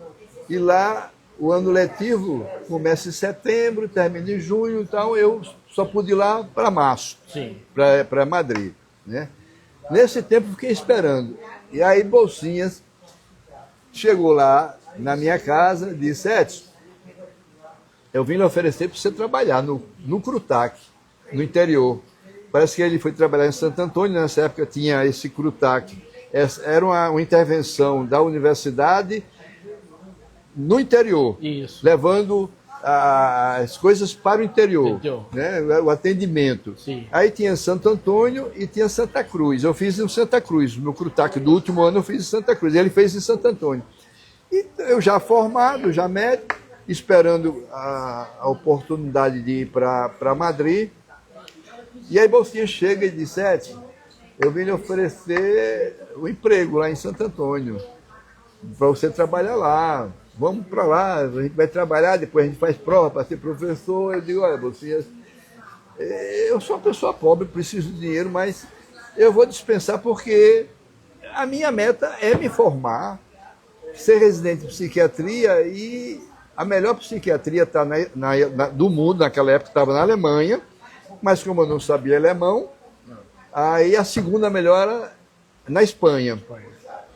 e lá o ano letivo começa em setembro, termina em junho, então eu só pude ir lá para março, para Madrid, né? Nesse tempo fiquei esperando. E aí Bolsinhas chegou lá na minha casa, disse, Edson, eu vim lhe oferecer para você trabalhar no Crutac, no interior. Parece que ele foi trabalhar em Santo Antônio, nessa época tinha esse Crutac. Era uma intervenção da universidade no interior, isso, levando as coisas para o interior, né, o atendimento. Sim. Aí tinha Santo Antônio e tinha Santa Cruz. Eu fiz em Santa Cruz, no Crutac do último ano eu fiz em Santa Cruz, ele fez em Santo Antônio. E eu já formado, já médico, esperando a oportunidade de ir para Madrid. E aí Bolsinha chega e diz, Edson, eu vim lhe oferecer um emprego lá em Santo Antônio, para você trabalhar lá. Vamos para lá, a gente vai trabalhar, depois a gente faz prova para ser professor. Eu digo, olha, Bolsinhas, eu sou uma pessoa pobre, preciso de dinheiro, mas eu vou dispensar porque a minha meta é me formar, ser residente de psiquiatria, e a melhor psiquiatria tá do mundo, naquela época estava na Alemanha, mas como eu não sabia alemão, aí a segunda melhor era na Espanha.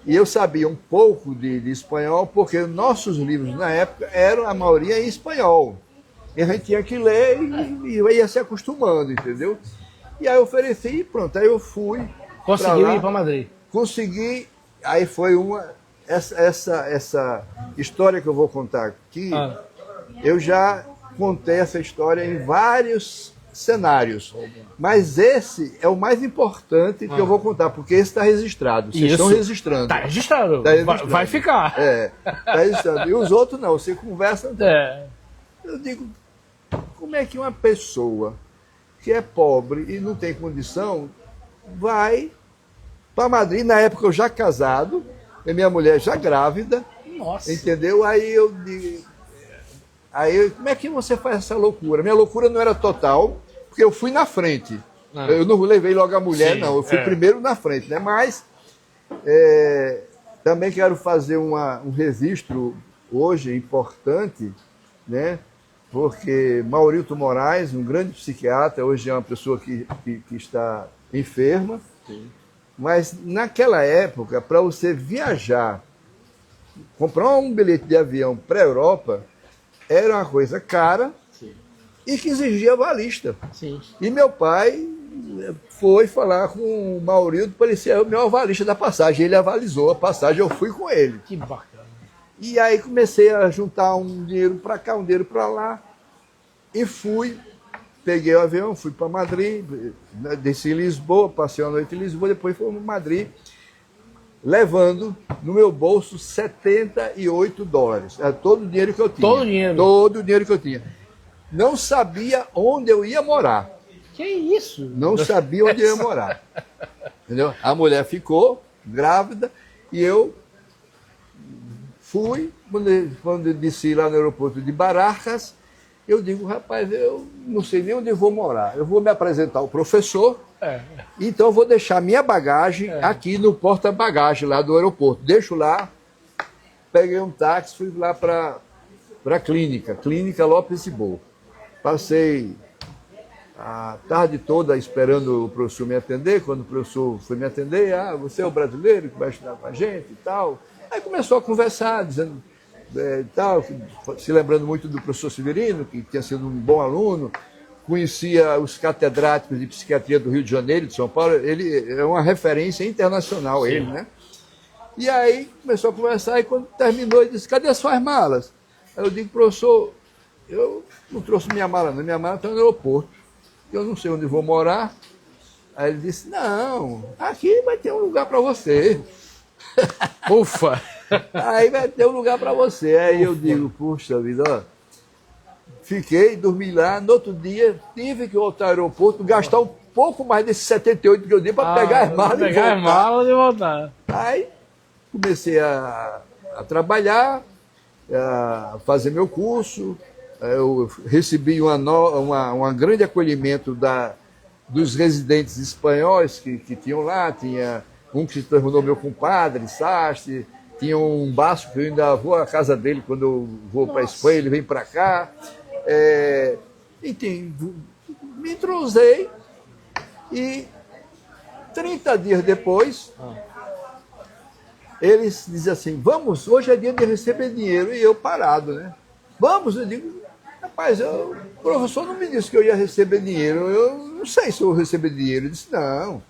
E eu sabia um pouco de espanhol, porque nossos livros na época eram a maioria em espanhol. E a gente tinha que ler e ia se acostumando, entendeu? E aí eu ofereci e pronto, aí eu fui. Conseguiu ir para Madrid? Consegui, aí foi essa história que eu vou contar aqui. Eu já contei essa história em vários cenários, mas esse é o mais importante que eu vou contar, porque esse está registrado, vocês estão registrando. Está registrado, vai ficar. Está registrado. E os outros não, você conversa. Eu digo, como é que uma pessoa que é pobre e não tem condição vai para Madrid, na época eu já casado, e minha mulher já grávida, nossa, entendeu? Aí eu digo, como é que você faz essa loucura? Minha loucura não era total, porque eu fui na frente. Eu não levei logo a mulher, sim, não. Eu fui primeiro na frente, né? Mas também quero fazer um registro hoje importante, né? Porque Maurílton Moraes, um grande psiquiatra, hoje é uma pessoa que está enferma, sim, mas naquela época, para você viajar, comprar um bilhete de avião para a Europa, era uma coisa cara, sim, e que exigia avalista. Sim. E meu pai foi falar com o Maurildo para ele ser o meu avalista da passagem. Ele avalizou a passagem, eu fui com ele. Que bacana. E aí comecei a juntar um dinheiro para cá, um dinheiro para lá, e fui, peguei o avião, fui para Madrid, desci em Lisboa, passei a noite em Lisboa, depois fui para Madrid, levando no meu bolso $78. Era todo o dinheiro que eu tinha. Todo o dinheiro? Todo o dinheiro que eu tinha. Não sabia onde eu ia morar. Que isso? Não sabia onde eu ia morar. Entendeu? A mulher ficou grávida e eu fui, quando eu desci lá no aeroporto de Barajas, eu digo, rapaz, eu não sei nem onde eu vou morar. Eu vou me apresentar ao professor, então eu vou deixar minha bagagem aqui no porta-bagagem lá do aeroporto. Deixo lá, peguei um táxi, fui lá para a Clínica Lopes de Boa. Passei a tarde toda esperando o professor me atender. Quando o professor foi me atender, você é o brasileiro que vai estudar com a gente e tal. Aí começou a conversar, dizendo tal, se lembrando muito do professor Severino, que tinha sido um bom aluno, conhecia os catedráticos de psiquiatria do Rio de Janeiro, de São Paulo. Ele é uma referência internacional, ele, né? E aí começou a conversar, e quando terminou, ele disse, cadê as suas malas? Aí eu digo, professor, eu não trouxe minha mala, não. Minha mala está no aeroporto. Eu não sei onde vou morar. Aí ele disse, não, aqui vai ter um lugar para você. Ufa! Aí vai ter um lugar para você. Aí eu digo, puxa vida, ó. Fiquei, dormi lá. No outro dia, tive que voltar ao aeroporto, gastar um pouco mais desses 78 que eu dei para pegar as malas e voltar. Pegar as malas e voltar. Aí comecei a trabalhar, a fazer meu curso. Eu recebi um grande acolhimento dos residentes espanhóis que tinham lá. Tinha um que se tornou meu compadre, Sastre. Tinha um basco que eu ainda vou à casa dele quando eu vou para a Espanha, ele vem para cá. Enfim, me entrosei e 30 dias depois, eles dizem assim, vamos, hoje é dia de receber dinheiro, e eu parado, né? Vamos, eu digo, rapaz, o professor não me disse que eu ia receber dinheiro, eu não sei se eu vou receber dinheiro. Ele disse, não,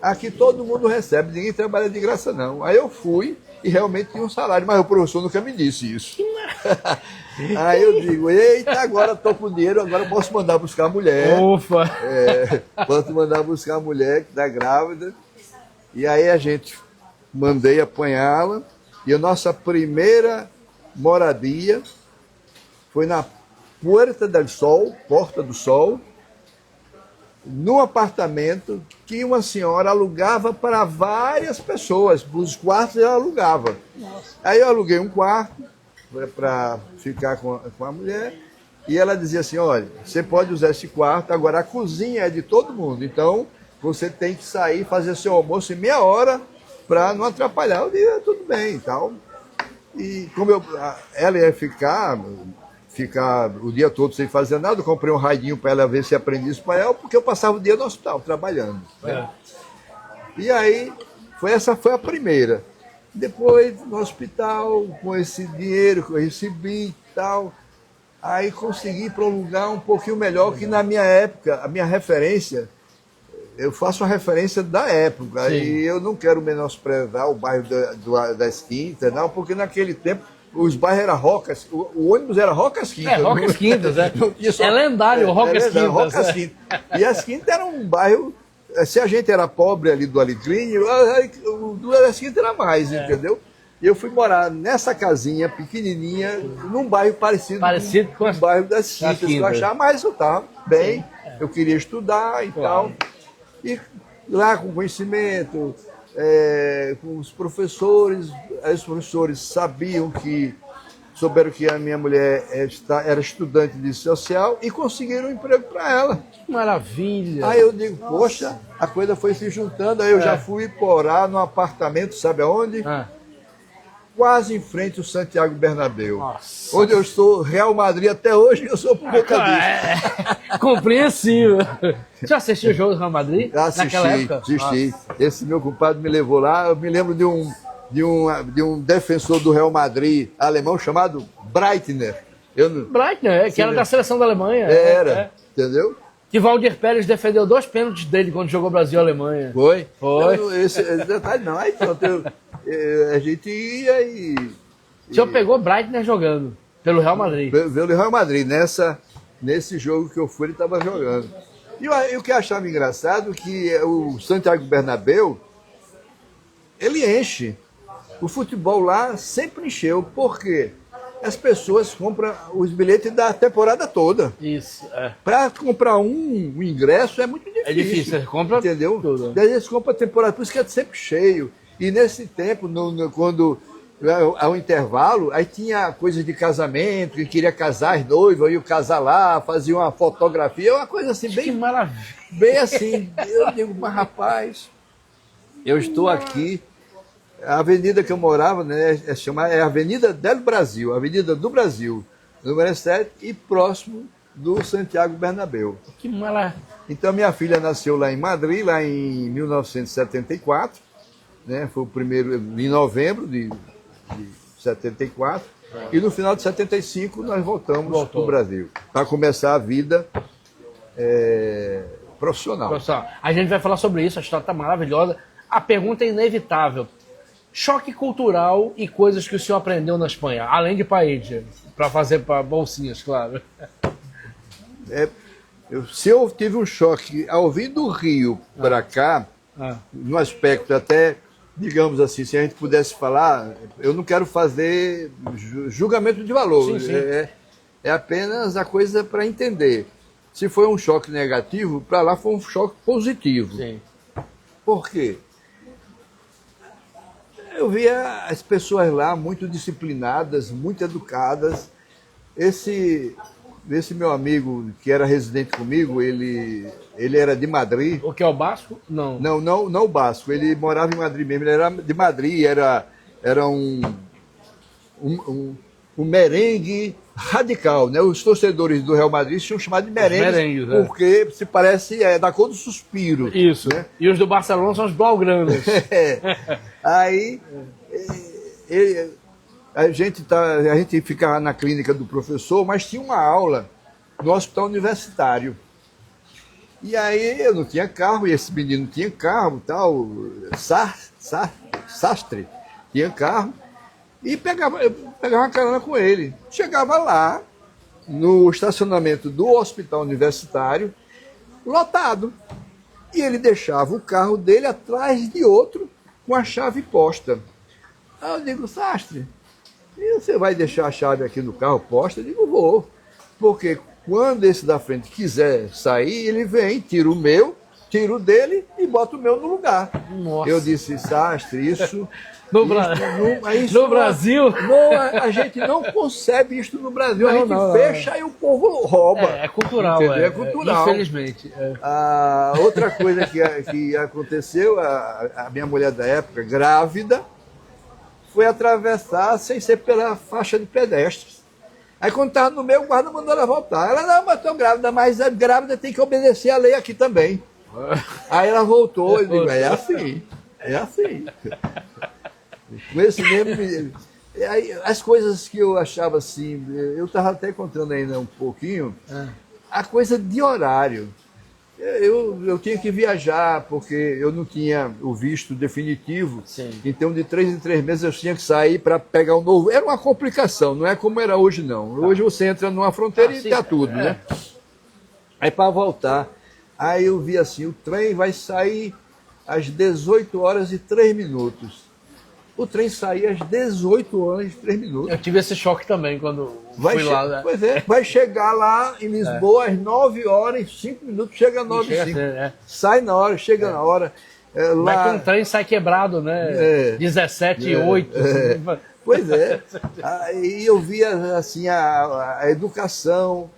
aqui todo mundo recebe, ninguém trabalha de graça não. Aí eu fui e realmente tinha um salário, mas o professor nunca me disse isso. Aí eu digo, eita, agora estou com dinheiro, agora posso mandar buscar a mulher. Ufa! Posso mandar buscar a mulher que está grávida. E aí mandei apanhá-la, e a nossa primeira moradia foi na Puerta del Sol, Porta do Sol, num apartamento que uma senhora alugava para várias pessoas. Os quartos ela alugava. Nossa. Aí eu aluguei um quarto para ficar com a mulher, e ela dizia assim, olha, você pode usar esse quarto, agora a cozinha é de todo mundo, então você tem que sair e fazer seu almoço em meia hora para não atrapalhar. Eu disse, tudo bem e tal. E como ela ia ficar o dia todo sem fazer nada, eu comprei um radinho para ela ver se aprendia espanhol, porque eu passava o dia no hospital trabalhando. Né? E aí, essa foi a primeira. Depois, no hospital, com esse dinheiro que eu recebi e tal, aí consegui ir para um lugar um pouquinho melhor, que na minha época, a minha referência, eu faço a referência da época. Sim. E eu não quero menosprezar o bairro das Quintas, não, porque naquele tempo os bairros eram Rocas, o ônibus era Rocas Quintas. Rocas Quintas, é lendário, Rocas Quintas. Rocas Quintas. E as Quintas eram um bairro, se a gente era pobre ali do Alecrim, o das Quintas era mais, entendeu? E eu fui morar nessa casinha pequenininha, num bairro parecido com o bairro das Quintas, que eu achava, mas eu estava bem, eu queria estudar e tal. E lá com conhecimento, com os professores souberam que a minha mulher era estudante de social e conseguiram um emprego para ela. Que maravilha! Aí eu digo, poxa, a coisa foi se juntando, aí eu já fui morar num apartamento, sabe aonde? Quase em frente ao Santiago Bernabéu. Nossa. Onde eu estou, Real Madrid, até hoje eu sou por conta disso. Compreensível. Você já assistiu o jogo do Real Madrid? Naquela época? Assisti. Esse meu compadre me levou lá. Eu me lembro de um defensor do Real Madrid alemão chamado Breitner. Breitner, que era da seleção da Alemanha. Era, entendeu? Que Valdir Pérez defendeu 2 pênaltis dele quando jogou Brasil e Alemanha. Foi? Foi. Esse detalhe não. Aí pronto, a gente ia e... O senhor pegou Breitner jogando pelo Real Madrid. Pelo Real Madrid, nesse jogo que eu fui, ele estava jogando. E o que eu achava engraçado é que o Santiago Bernabéu, ele enche. O futebol lá sempre encheu. Por quê? As pessoas compram os bilhetes da temporada toda. Isso, Para comprar um ingresso é muito difícil. É difícil, você compra entendeu? tudo. Daí eles compram a temporada, por isso que é sempre cheio. E nesse tempo, quando ao intervalo, aí tinha coisas de casamento, que queria casar as noivas, iam casar lá, fazia uma fotografia, uma coisa assim, Que bem, maravilha. bem assim. Eu digo, mas rapaz, eu estou aqui. A avenida que eu morava, né, é a Avenida del Brasil, Avenida do Brasil, número 7, e próximo do Santiago Bernabéu. Que maravilha. Então, minha filha nasceu lá em Madrid, lá em 1974, né, foi o primeiro, em novembro de 74, e no final de 75 nós voltamos para o Brasil, para começar a vida profissional. Pessoal, a gente vai falar sobre isso, a história está maravilhosa. A pergunta é inevitável. Choque cultural e coisas que o senhor aprendeu na Espanha, além de paella, para fazer para bolsinhas, claro. Se eu tive um choque ao vir do Rio para cá, no aspecto até, digamos assim, se a gente pudesse falar, eu não quero fazer julgamento de valor, Sim, sim. É apenas a coisa para entender. Se foi um choque negativo, para lá foi um choque positivo. Sim. Por quê? Eu via as pessoas lá muito disciplinadas, muito educadas. Esse meu amigo que era residente comigo, ele era de Madrid. O que é o Basco? Não. Não o Basco, ele morava em Madrid mesmo, ele era de Madrid, era um merengue radical, né? Os torcedores do Real Madrid tinham chamado de merengues, porque se parece da cor do suspiro. Isso, né? E os do Barcelona são os blaugranas. Aí a gente ficava na clínica do professor, mas tinha uma aula no hospital universitário. E aí eu não tinha carro, e esse menino tinha carro, tal, Sastre, tinha carro, e eu pegava uma carona com ele. Chegava lá, no estacionamento do hospital universitário, lotado. E ele deixava o carro dele atrás de outro, com a chave posta. Aí eu digo, Sastre, e você vai deixar a chave aqui no carro posta? Eu digo, vou. Porque quando esse da frente quiser sair, ele vem, tira o meu, tira o dele e bota o meu no lugar. Nossa. Eu disse, Sastre, isso... No Brasil? A gente não concebe isso no Brasil. A gente fecha e o povo rouba. É cultural. É cultural. Infelizmente. Outra coisa que aconteceu, a minha mulher da época, grávida, foi atravessar sem ser pela faixa de pedestres. Aí quando estava no meio, o guarda mandou ela voltar. Ela, não, mas estou grávida, mas a grávida tem que obedecer a lei aqui também. Aí ela voltou e digo, é assim. Com esse mesmo... As coisas que eu achava assim, eu estava até contando ainda um pouquinho, a coisa de horário. Eu tinha que viajar, porque eu não tinha o visto definitivo. Sim. Então de 3 em 3 meses eu tinha que sair para pegar um novo. Era uma complicação, não é como era hoje não. Hoje você entra numa fronteira e tá tudo, né? Aí para voltar, aí eu vi assim, o trem vai sair às 18h03. O trem saía às 18h03. Eu tive esse choque também quando fui lá. Né? Pois é, vai chegar lá em Lisboa às 9h05, chega às 9h05. Sai na hora, chega na hora. Mas quando o trem sai quebrado, né? 17h08. Pois é. Aí eu via assim, a educação,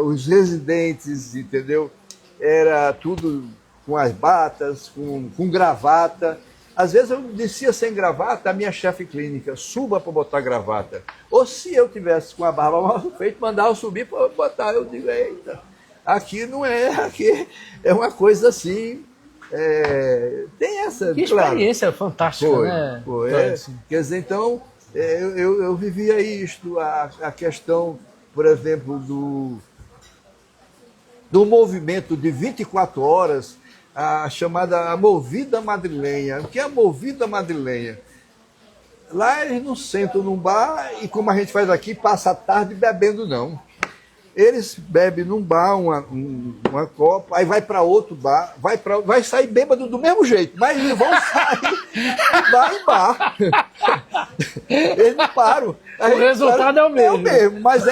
os residentes, entendeu? Era tudo com as batas, com gravata. Às vezes eu descia sem gravata, a minha chefe clínica, suba para botar gravata. Ou se eu tivesse com a barba mal feita, mandava eu subir para botar. Eu digo, eita, aqui não é, aqui é uma coisa assim, tem essa... Que experiência fantástica, foi, né? Foi, Então, assim. Quer dizer, então, Eu vivia isto, a questão, por exemplo, do movimento de 24 horas, a chamada a movida madrilenha. O que é a movida madrilenha? Lá eles não sentam num bar e, como a gente faz aqui, passa a tarde bebendo, não. Eles bebem num bar uma copa, aí vai para outro bar, vai sair bêbado do mesmo jeito, mas eles vão sair de bar em bar. Eles não param. O resultado é o mesmo. É o mesmo, mas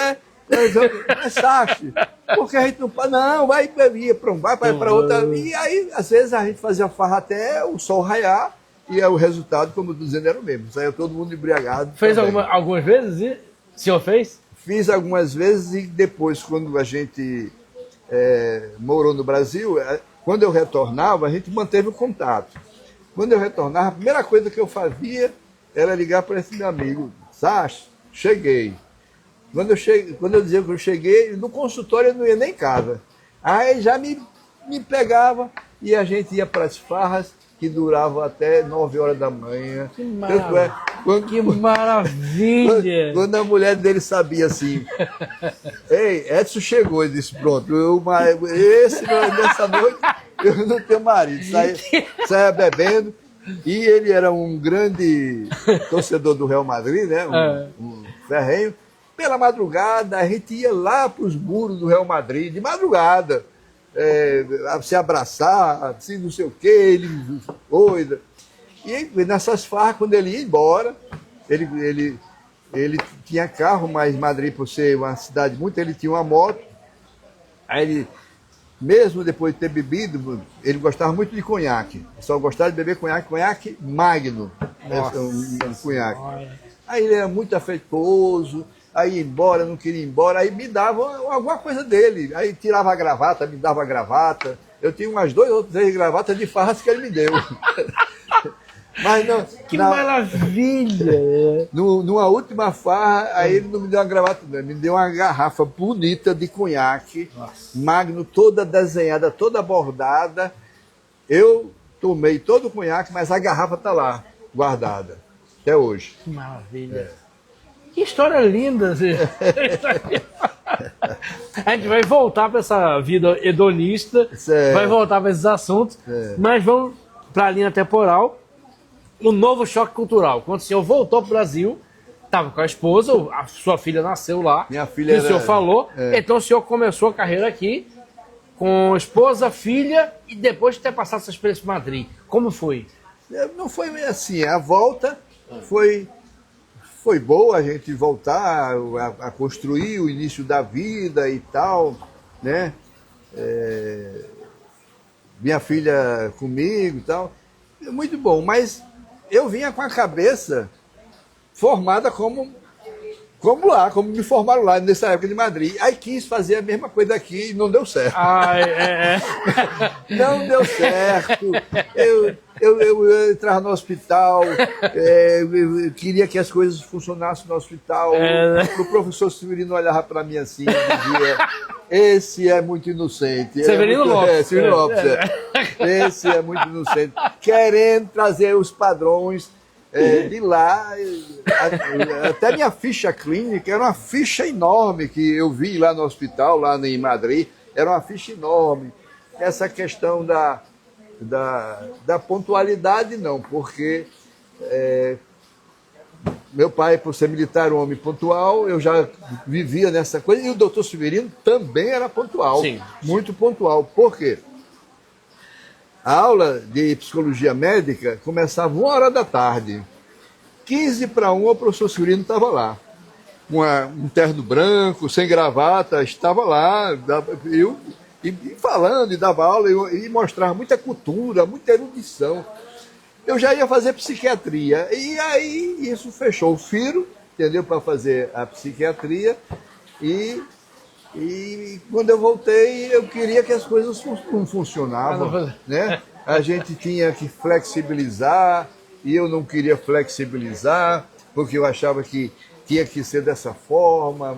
Sachi, porque a gente não para, não, ia para um bar, vai para outra. E aí, às vezes, a gente fazia farra até o sol raiar, e o resultado, como eu estou dizendo, era o mesmo. Saiu todo mundo embriagado. Fez algumas vezes? E o senhor fez? Fiz algumas vezes e depois, quando a gente morou no Brasil, quando eu retornava, a gente manteve o contato. Quando eu retornava, a primeira coisa que eu fazia era ligar para esse meu amigo. Sacha, cheguei. Quando eu dizia que eu cheguei, no consultório eu não ia nem em casa. Aí já me pegava e a gente ia para as farras, que duravam até 9 horas da manhã. Que maravilha! Que maravilha! Quando a mulher dele sabia assim, ei, Edson chegou, ele disse, pronto, nessa noite eu não tenho marido. Saia bebendo, e ele era um grande torcedor do Real Madrid, né? Um ferrenho. Pela madrugada, a gente ia lá para os muros do Real Madrid, de madrugada, se abraçar, assim, não sei o quê, ele doida. E nessas farras, quando ele ia embora, ele tinha carro, mas Madrid, por ser uma cidade muito, ele tinha uma moto. Aí ele, mesmo depois de ter bebido, ele gostava muito de conhaque. Só gostava de beber conhaque Magno. Um conhaque. Aí ele era muito afetuoso, aí ia embora, não queria ir embora, aí me dava alguma coisa dele. Aí tirava a gravata, me dava a gravata. Eu tinha umas 2 ou 3 gravatas de farras que ele me deu. Mas não, que maravilha! Numa última farra, aí ele não me deu uma gravata, não, me deu uma garrafa bonita de conhaque, Magno, toda desenhada, toda bordada. Eu tomei todo o conhaque, mas a garrafa está lá, guardada, até hoje. Que maravilha! Que história linda! A gente vai voltar para essa vida hedonista, vai voltar para esses assuntos, mas vamos para a linha temporal. O novo choque cultural. Quando o senhor voltou para o Brasil, estava com a esposa, a sua filha nasceu lá. Minha filha o senhor falou. Então o senhor começou a carreira aqui com esposa, filha e depois de ter passado essa experiência em Madrid. Como foi? Não foi assim. A volta foi boa, a gente voltar a construir o início da vida e tal, né? Minha filha comigo e tal. Muito bom, mas eu vinha com a cabeça formada como me formaram lá nessa época de Madrid. Aí quis fazer a mesma coisa aqui e não deu certo. Não deu certo. Eu entrava no hospital, eu queria que as coisas funcionassem no hospital. O professor Severino olhava para mim assim e dizia: esse é muito inocente. Severino Lopes. Severino Lopes. Esse é muito inocente. Querendo trazer os padrões de lá. Até minha ficha clínica era uma ficha enorme que eu vi lá no hospital, lá em Madrid. Era uma ficha enorme. Essa questão da pontualidade, não, porque meu pai, por ser militar, um homem pontual, eu já vivia nessa coisa, e o doutor Severino também era pontual. Sim. Muito pontual. Por quê? A aula de psicologia médica começava 1h da tarde. 12:45, o professor Severino estava lá. Um terno branco, sem gravata, estava lá. E falando, e dava aula, e mostrava muita cultura, muita erudição. Eu já ia fazer psiquiatria. E aí isso fechou o firo, entendeu? Para fazer a psiquiatria. E quando eu voltei, eu queria que as coisas não funcionavam, né? A gente tinha que flexibilizar, e eu não queria flexibilizar, porque eu achava que tinha que ser dessa forma.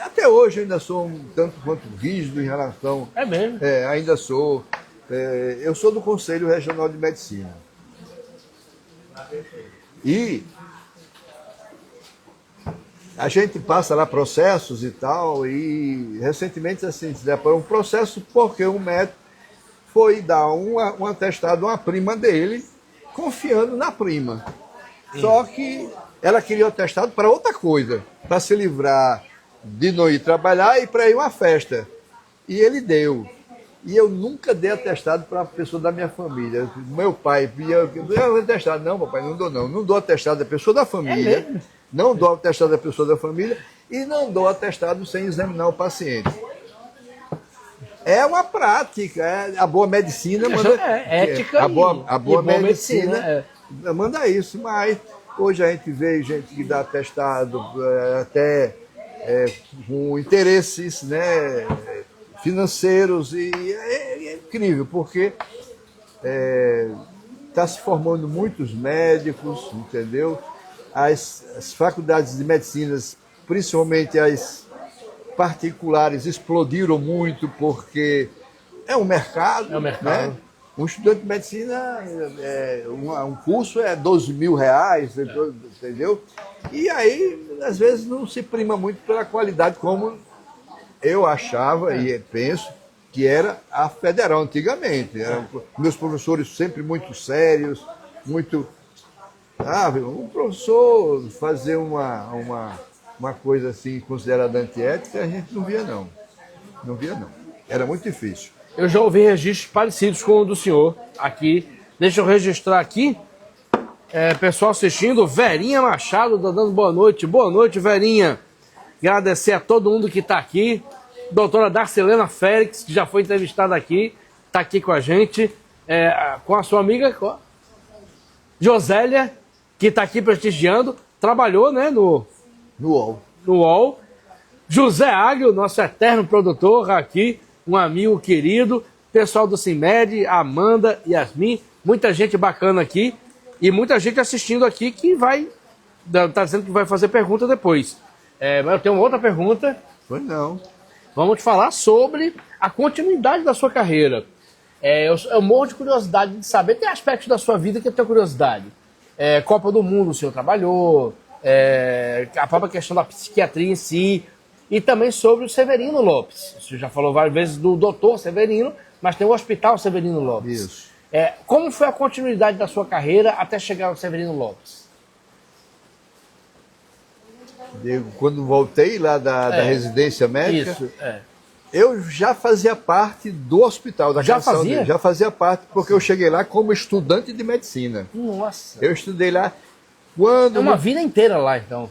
Até hoje eu ainda sou um tanto quanto rígido em relação... É mesmo? Ainda sou. Eu sou do Conselho Regional de Medicina. E a gente passa lá processos e tal, e recentemente assim, se deparou um processo porque um médico foi dar um atestado a uma prima dele, confiando na prima. Só que ela queria o atestado para outra coisa, para se livrar de não ir trabalhar e para ir a uma festa. E ele deu. E eu nunca dei atestado para uma pessoa da minha família. Meu pai via, eu atestado. Não, papai, não dou não. Não dou atestado da pessoa da família. Não dou atestado da pessoa da família e não dou atestado sem examinar o paciente. É uma prática, a boa medicina manda. Ética a boa e medicina, boa medicina manda isso, mas hoje a gente vê gente que dá atestado até com interesses, né, financeiros, e é incrível, porque está se formando muitos médicos, entendeu? As faculdades de medicina, principalmente as particulares, explodiram muito porque é um mercado. É um mercado. Né? Um estudante de medicina, um curso é R$ 12.000, entendeu? E aí, às vezes, não se prima muito pela qualidade, como eu achava e penso que era a federal antigamente. Meus professores sempre muito sérios, muito... um professor fazer uma coisa assim considerada antiética, a gente não via não. Não via não. Era muito difícil. Eu já ouvi registros parecidos com o do senhor aqui. Deixa eu registrar aqui. Pessoal assistindo, Verinha Machado tá dando boa noite. Boa noite, Verinha. Agradecer a todo mundo que está aqui. Doutora Darcelena Félix, que já foi entrevistada aqui, está aqui com a gente. Com a sua amiga Josélia, que está aqui prestigiando. Trabalhou, né, no UOL. José Águio, nosso eterno produtor aqui, um amigo querido, pessoal do CIMED, Amanda, Yasmin, muita gente bacana aqui e muita gente assistindo aqui que tá dizendo que vai fazer pergunta depois. Mas eu tenho uma outra pergunta. Pois não. Vamos te falar sobre a continuidade da sua carreira. Eu morro de curiosidade de saber, tem aspectos da sua vida que eu tenho curiosidade. Copa do Mundo o senhor trabalhou, a própria questão da psiquiatria em si, e também sobre o Severino Lopes. Você já falou várias vezes do doutor Severino, mas tem o Hospital Severino Lopes. Isso. Como foi a continuidade da sua carreira até chegar ao Severino Lopes? Quando voltei lá da residência médica, Isso, eu já fazia parte do hospital. Já fazia? Já fazia parte, porque eu cheguei lá como estudante de medicina. Nossa. Eu estudei lá quando... É uma vida inteira lá, então.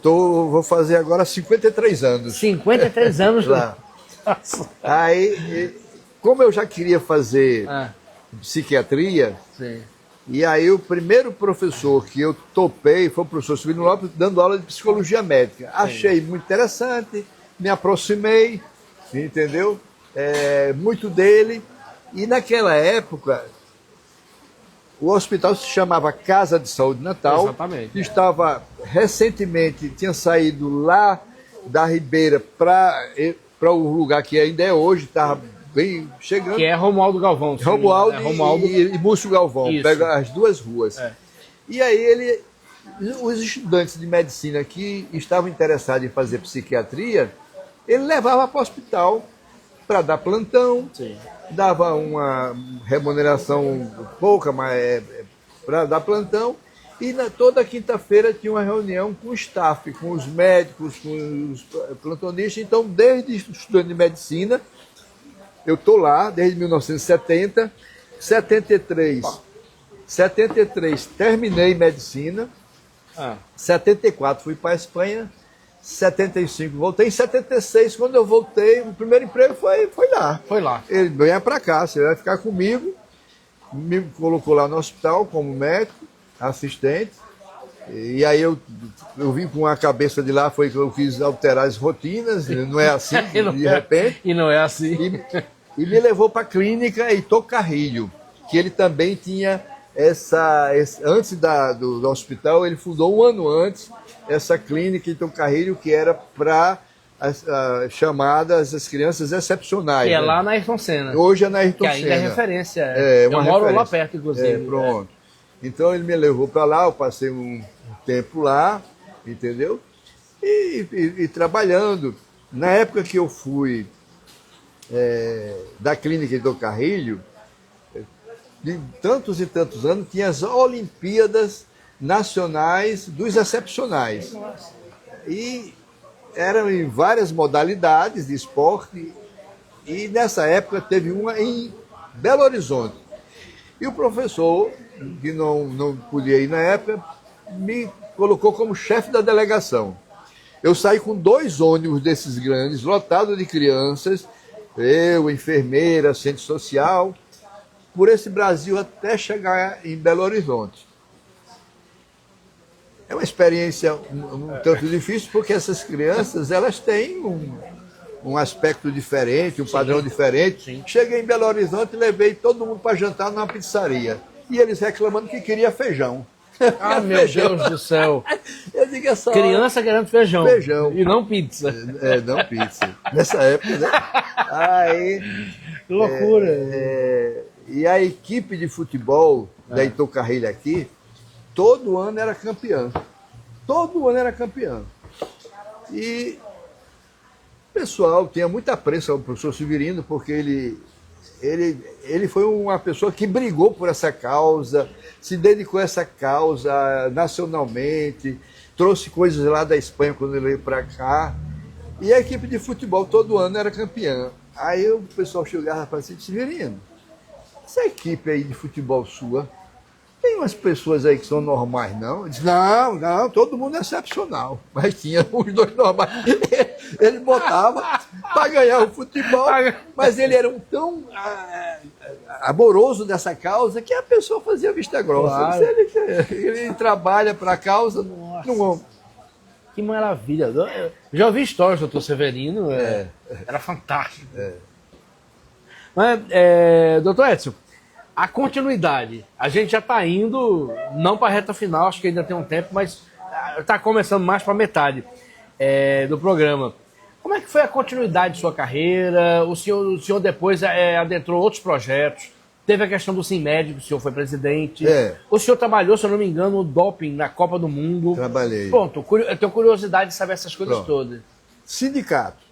Vou fazer agora 53 anos. 53 anos lá. Nossa. Aí, como eu já queria fazer psiquiatria, Sim. E aí o primeiro professor que eu topei foi o professor Severino Lopes, dando aula de psicologia médica. Achei muito interessante, me aproximei, entendeu? Muito dele. E naquela época, o hospital se chamava Casa de Saúde Natal. Exatamente. Estava recentemente, tinha saído lá da Ribeira para o lugar que ainda é hoje, estava bem chegando. Que é Romualdo Galvão. Romualdo e Múcio Galvão. Isso. Pega as duas ruas. E aí os estudantes de medicina que estavam interessados em fazer psiquiatria, ele levava para o hospital para dar plantão. Sim. Dava uma remuneração pouca, mas para dar plantão. E toda quinta-feira tinha uma reunião com o staff, com os médicos, com os plantonistas. Então, desde estudante de medicina, eu estou lá desde 1970, 73 terminei medicina, 74 fui para a Espanha, 75 voltei, em 76 quando eu voltei, o primeiro emprego foi lá. Foi lá. Ele venha para cá, você vai ficar comigo, me colocou lá no hospital como médico, assistente, e aí eu vim com a cabeça de lá, foi que eu quis alterar as rotinas, não é assim, de repente. E não é assim. E me levou para a clínica Heitor Carrilho, que ele também tinha antes do hospital, ele fundou um ano antes essa clínica Heitor Carrilho, que era para chamadas as crianças excepcionais. Que é né? lá na Ayrton Senna. Hoje é na Ayrton Senna. Que ainda é referência. Eu moro lá perto, inclusive. Pronto. Então ele me levou para lá, eu passei um tempo lá, entendeu? e trabalhando. Na época que eu fui da clínica do Carrilho, de tantos e tantos anos, tinha as Olimpíadas Nacionais dos Excepcionais. E eram em várias modalidades de esporte, e nessa época teve uma em Belo Horizonte. E o professor, que não podia ir na época, me colocou como chefe da delegação. Eu saí com 2 ônibus desses grandes, lotados de crianças, eu, enfermeira, assistente social, por esse Brasil até chegar em Belo Horizonte. É uma experiência um tanto difícil, porque essas crianças elas têm um aspecto diferente, um padrão diferente. Sim. Cheguei em Belo Horizonte e levei todo mundo para jantar numa pizzaria. E eles reclamando que queria feijão. Ah, meu Deus do céu. Eu digo essa Criança querendo feijão. Feijão. E não pizza. não pizza. Nessa época, né? Aí, Que loucura. e a equipe de futebol da Heitor Carrilho aqui, todo ano era campeã. Todo ano era campeã. E o pessoal tinha muita apreço ao professor Severino, porque ele foi uma pessoa que brigou por essa causa, se dedicou a essa causa nacionalmente, trouxe coisas lá da Espanha quando ele veio para cá. E a equipe de futebol todo ano era campeã. Aí o pessoal chegava e falava assim: Severino, essa equipe aí de futebol sua, tem umas pessoas aí que são normais, não? Eu disse: não, todo mundo é excepcional. Mas tinha uns 2 normais. Ele botava para ganhar o futebol, mas ele era tão amoroso dessa causa que a pessoa fazia vista grossa. Claro. Ele trabalha para a causa. Não, Que maravilha. Eu já ouvi histórias do doutor Severino. Era fantástico. Mas, doutor Edson, a continuidade. A gente já está indo, não para a reta final, acho que ainda tem um tempo, mas está começando mais para a metade do programa. Como é que foi a continuidade de sua carreira? O senhor depois adentrou outros projetos. Teve a questão do SINMED, o senhor foi presidente. O senhor trabalhou, se eu não me engano, no doping na Copa do Mundo. Trabalhei. Pronto, eu tenho curiosidade de saber essas coisas todas. Sindicato.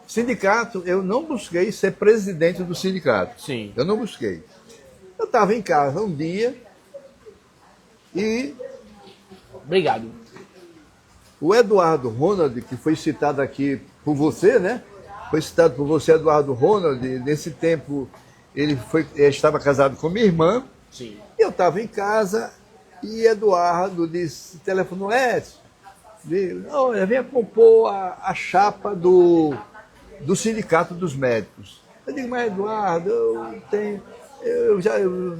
Sindicato, eu não busquei ser presidente do sindicato. Sim. Eu não busquei. Eu estava em casa um dia e Obrigado. o Eduardo Ronald, que foi citado aqui por você, né? Foi citado por você, Eduardo Ronald. Nesse tempo, ele estava casado com minha irmã. Sim. Eu estava em casa e Eduardo disse, telefonou: Edson, olha, venha compor a chapa do Sindicato dos Médicos. Eu digo: mas Eduardo,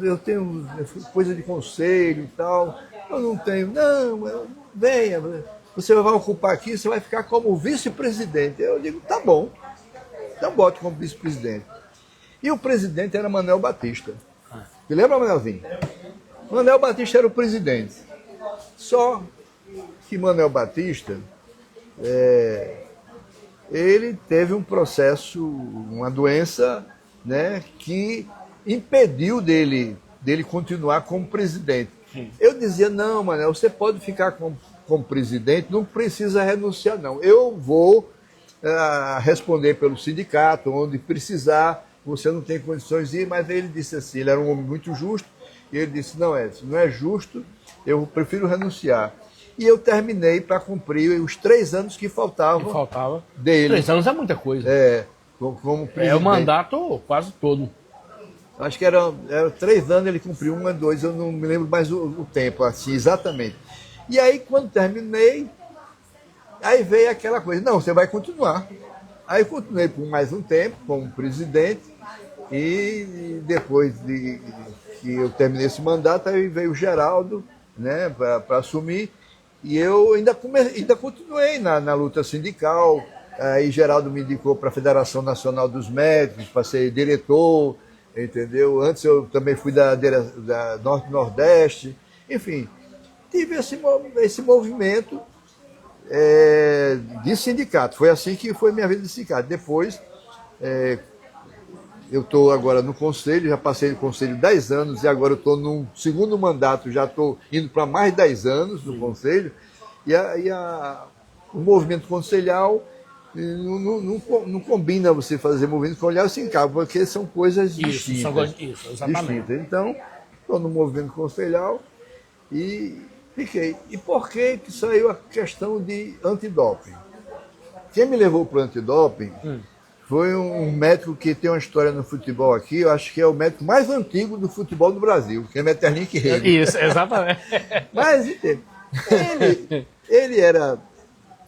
eu tenho coisa de conselho e tal, eu não tenho. Não, venha, você vai ocupar aqui, você vai ficar como vice-presidente. Eu digo: tá bom, então bote como vice-presidente. E o presidente era Manuel Batista. Você lembra, Manuelzinho? Manuel Batista era o presidente. Só que Manuel Batista, ele teve um processo, uma doença, né, que impediu dele continuar como presidente. Eu dizia: não, Manuel, você pode ficar como presidente, não precisa renunciar, não. Eu vou responder pelo sindicato, onde precisar, você não tem condições de ir. Mas ele disse assim, ele era um homem muito justo, e ele disse: não, Edson, não é justo, eu prefiro renunciar. E eu terminei para cumprir os 3 anos que faltavam dele. 3 anos é muita coisa. Como presidente. É o mandato quase todo. Acho que era 3 anos, ele cumpriu 1 a 2, eu não me lembro mais o tempo, assim, exatamente. E aí, quando terminei, aí veio aquela coisa: não, você vai continuar. Aí eu continuei por mais um tempo como presidente, e depois que eu terminei esse mandato, aí veio o Geraldo, né, para assumir, e eu ainda continuei na luta sindical. Aí Geraldo me indicou para a Federação Nacional dos Médicos, para ser diretor, entendeu? Antes eu também fui da Norte-Nordeste, enfim, tive esse movimento de sindicato. Foi assim que foi minha vida de sindicato. Depois, eu estou agora no conselho, já passei no conselho 10 anos, e agora eu estou no segundo mandato, já estou indo para mais 10 anos no conselho, e o movimento conselhal não combina você fazer movimento conselhal sem cabo, porque são coisas distintas. Isso, exatamente. Distintas. Então, estou no movimento conselhal e fiquei. E por que saiu a questão de antidoping? Quem me levou para o antidoping foi um médico que tem uma história no futebol aqui, eu acho que é o médico mais antigo do futebol do Brasil, que é Metternich Rede. Isso, exatamente. Mas ele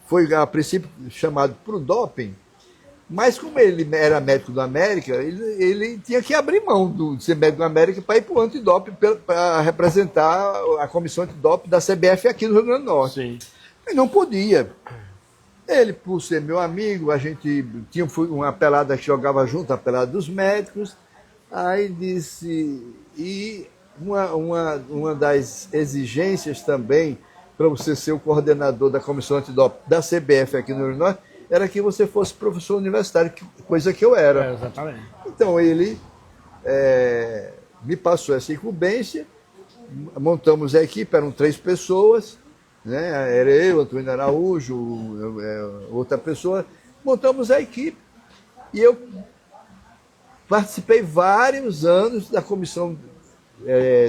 foi a princípio chamado para o doping, mas como ele era médico do América, ele tinha que abrir mão de ser médico do América para ir para o antidoping, para representar a comissão antidoping da CBF aqui no Rio Grande do Norte. Sim. Mas não podia. Ele, por ser meu amigo, a gente tinha uma pelada que jogava junto, a pelada dos médicos. Aí disse, e uma das exigências também para você ser o coordenador da comissão antidoping da CBF aqui no Rio Grande do Norte era que você fosse professor universitário, coisa que eu era. Exatamente. Então ele me passou essa incumbência, montamos a equipe, eram 3 pessoas, né? Era eu, Antônio Araújo, outra pessoa, montamos a equipe. E eu participei vários anos da Comissão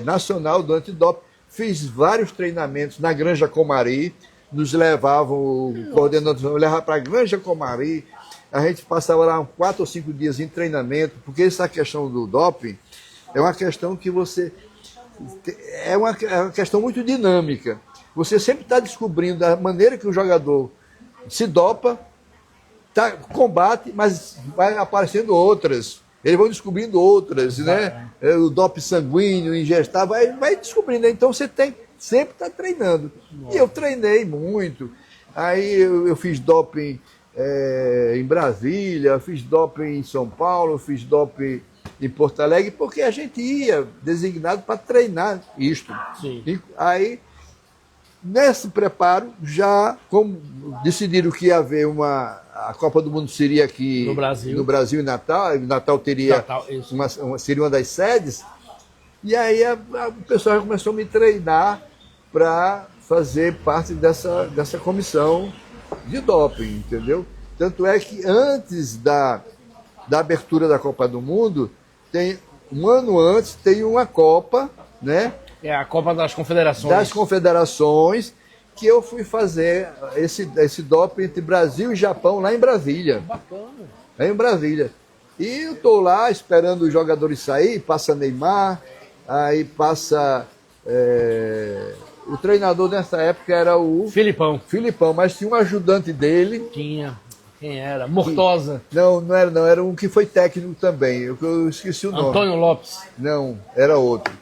Nacional do Antidoping, fiz vários treinamentos na Granja Comari, nos levavam, o coordenador levava para a Granja Comari, a gente passava lá 4 ou 5 dias em treinamento, porque essa questão do doping é uma questão que você... é uma questão muito dinâmica. Você sempre está descobrindo a maneira que o jogador se dopa, combate, mas vai aparecendo outras. Eles vão descobrindo outras, né? O doping sanguíneo, ingestar, vai descobrindo. Então você tem sempre estar treinando. E eu treinei muito. Aí eu fiz doping em Brasília, fiz doping em São Paulo, fiz doping em Porto Alegre, porque a gente ia designado para treinar isto. Sim. E aí, nesse preparo, já como decidiram que ia haver a Copa do Mundo seria aqui no Brasil e Natal teria seria uma das sedes, e aí o pessoal já começou a me treinar para fazer parte dessa comissão de doping, entendeu? Tanto é que antes da abertura da Copa do Mundo, um ano antes, tem uma Copa, né? É a Copa das Confederações. Das Confederações, que eu fui fazer esse doping entre Brasil e Japão, lá em Brasília. Bacana. Lá em Brasília. E eu estou lá esperando os jogadores sair, passa Neymar, aí passa... o treinador nessa época era o... Filipão, mas tinha um ajudante dele. Tinha. Quem era? Mortosa. Não era um que foi técnico também, eu esqueci o nome. Antônio Lopes. Não, era outro.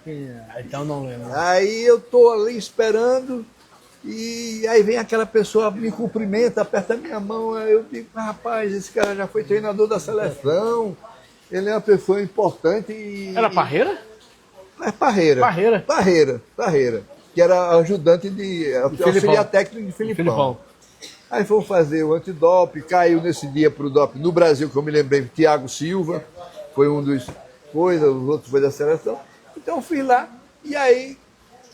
Então não lembro. Aí eu tô ali esperando, e aí vem aquela pessoa, me cumprimenta, aperta a minha mão, aí eu digo, rapaz, esse cara já foi treinador da seleção, ele é uma pessoa importante e... Era Parreira? É Parreira. Parreira, que era ajudante auxiliar técnico de Filipão. Aí fomos fazer o antidoping, caiu nesse dia para o doping no Brasil, que eu me lembrei, Thiago Silva, foi um dos coisas, os outros foi da seleção. Então fui lá, e aí,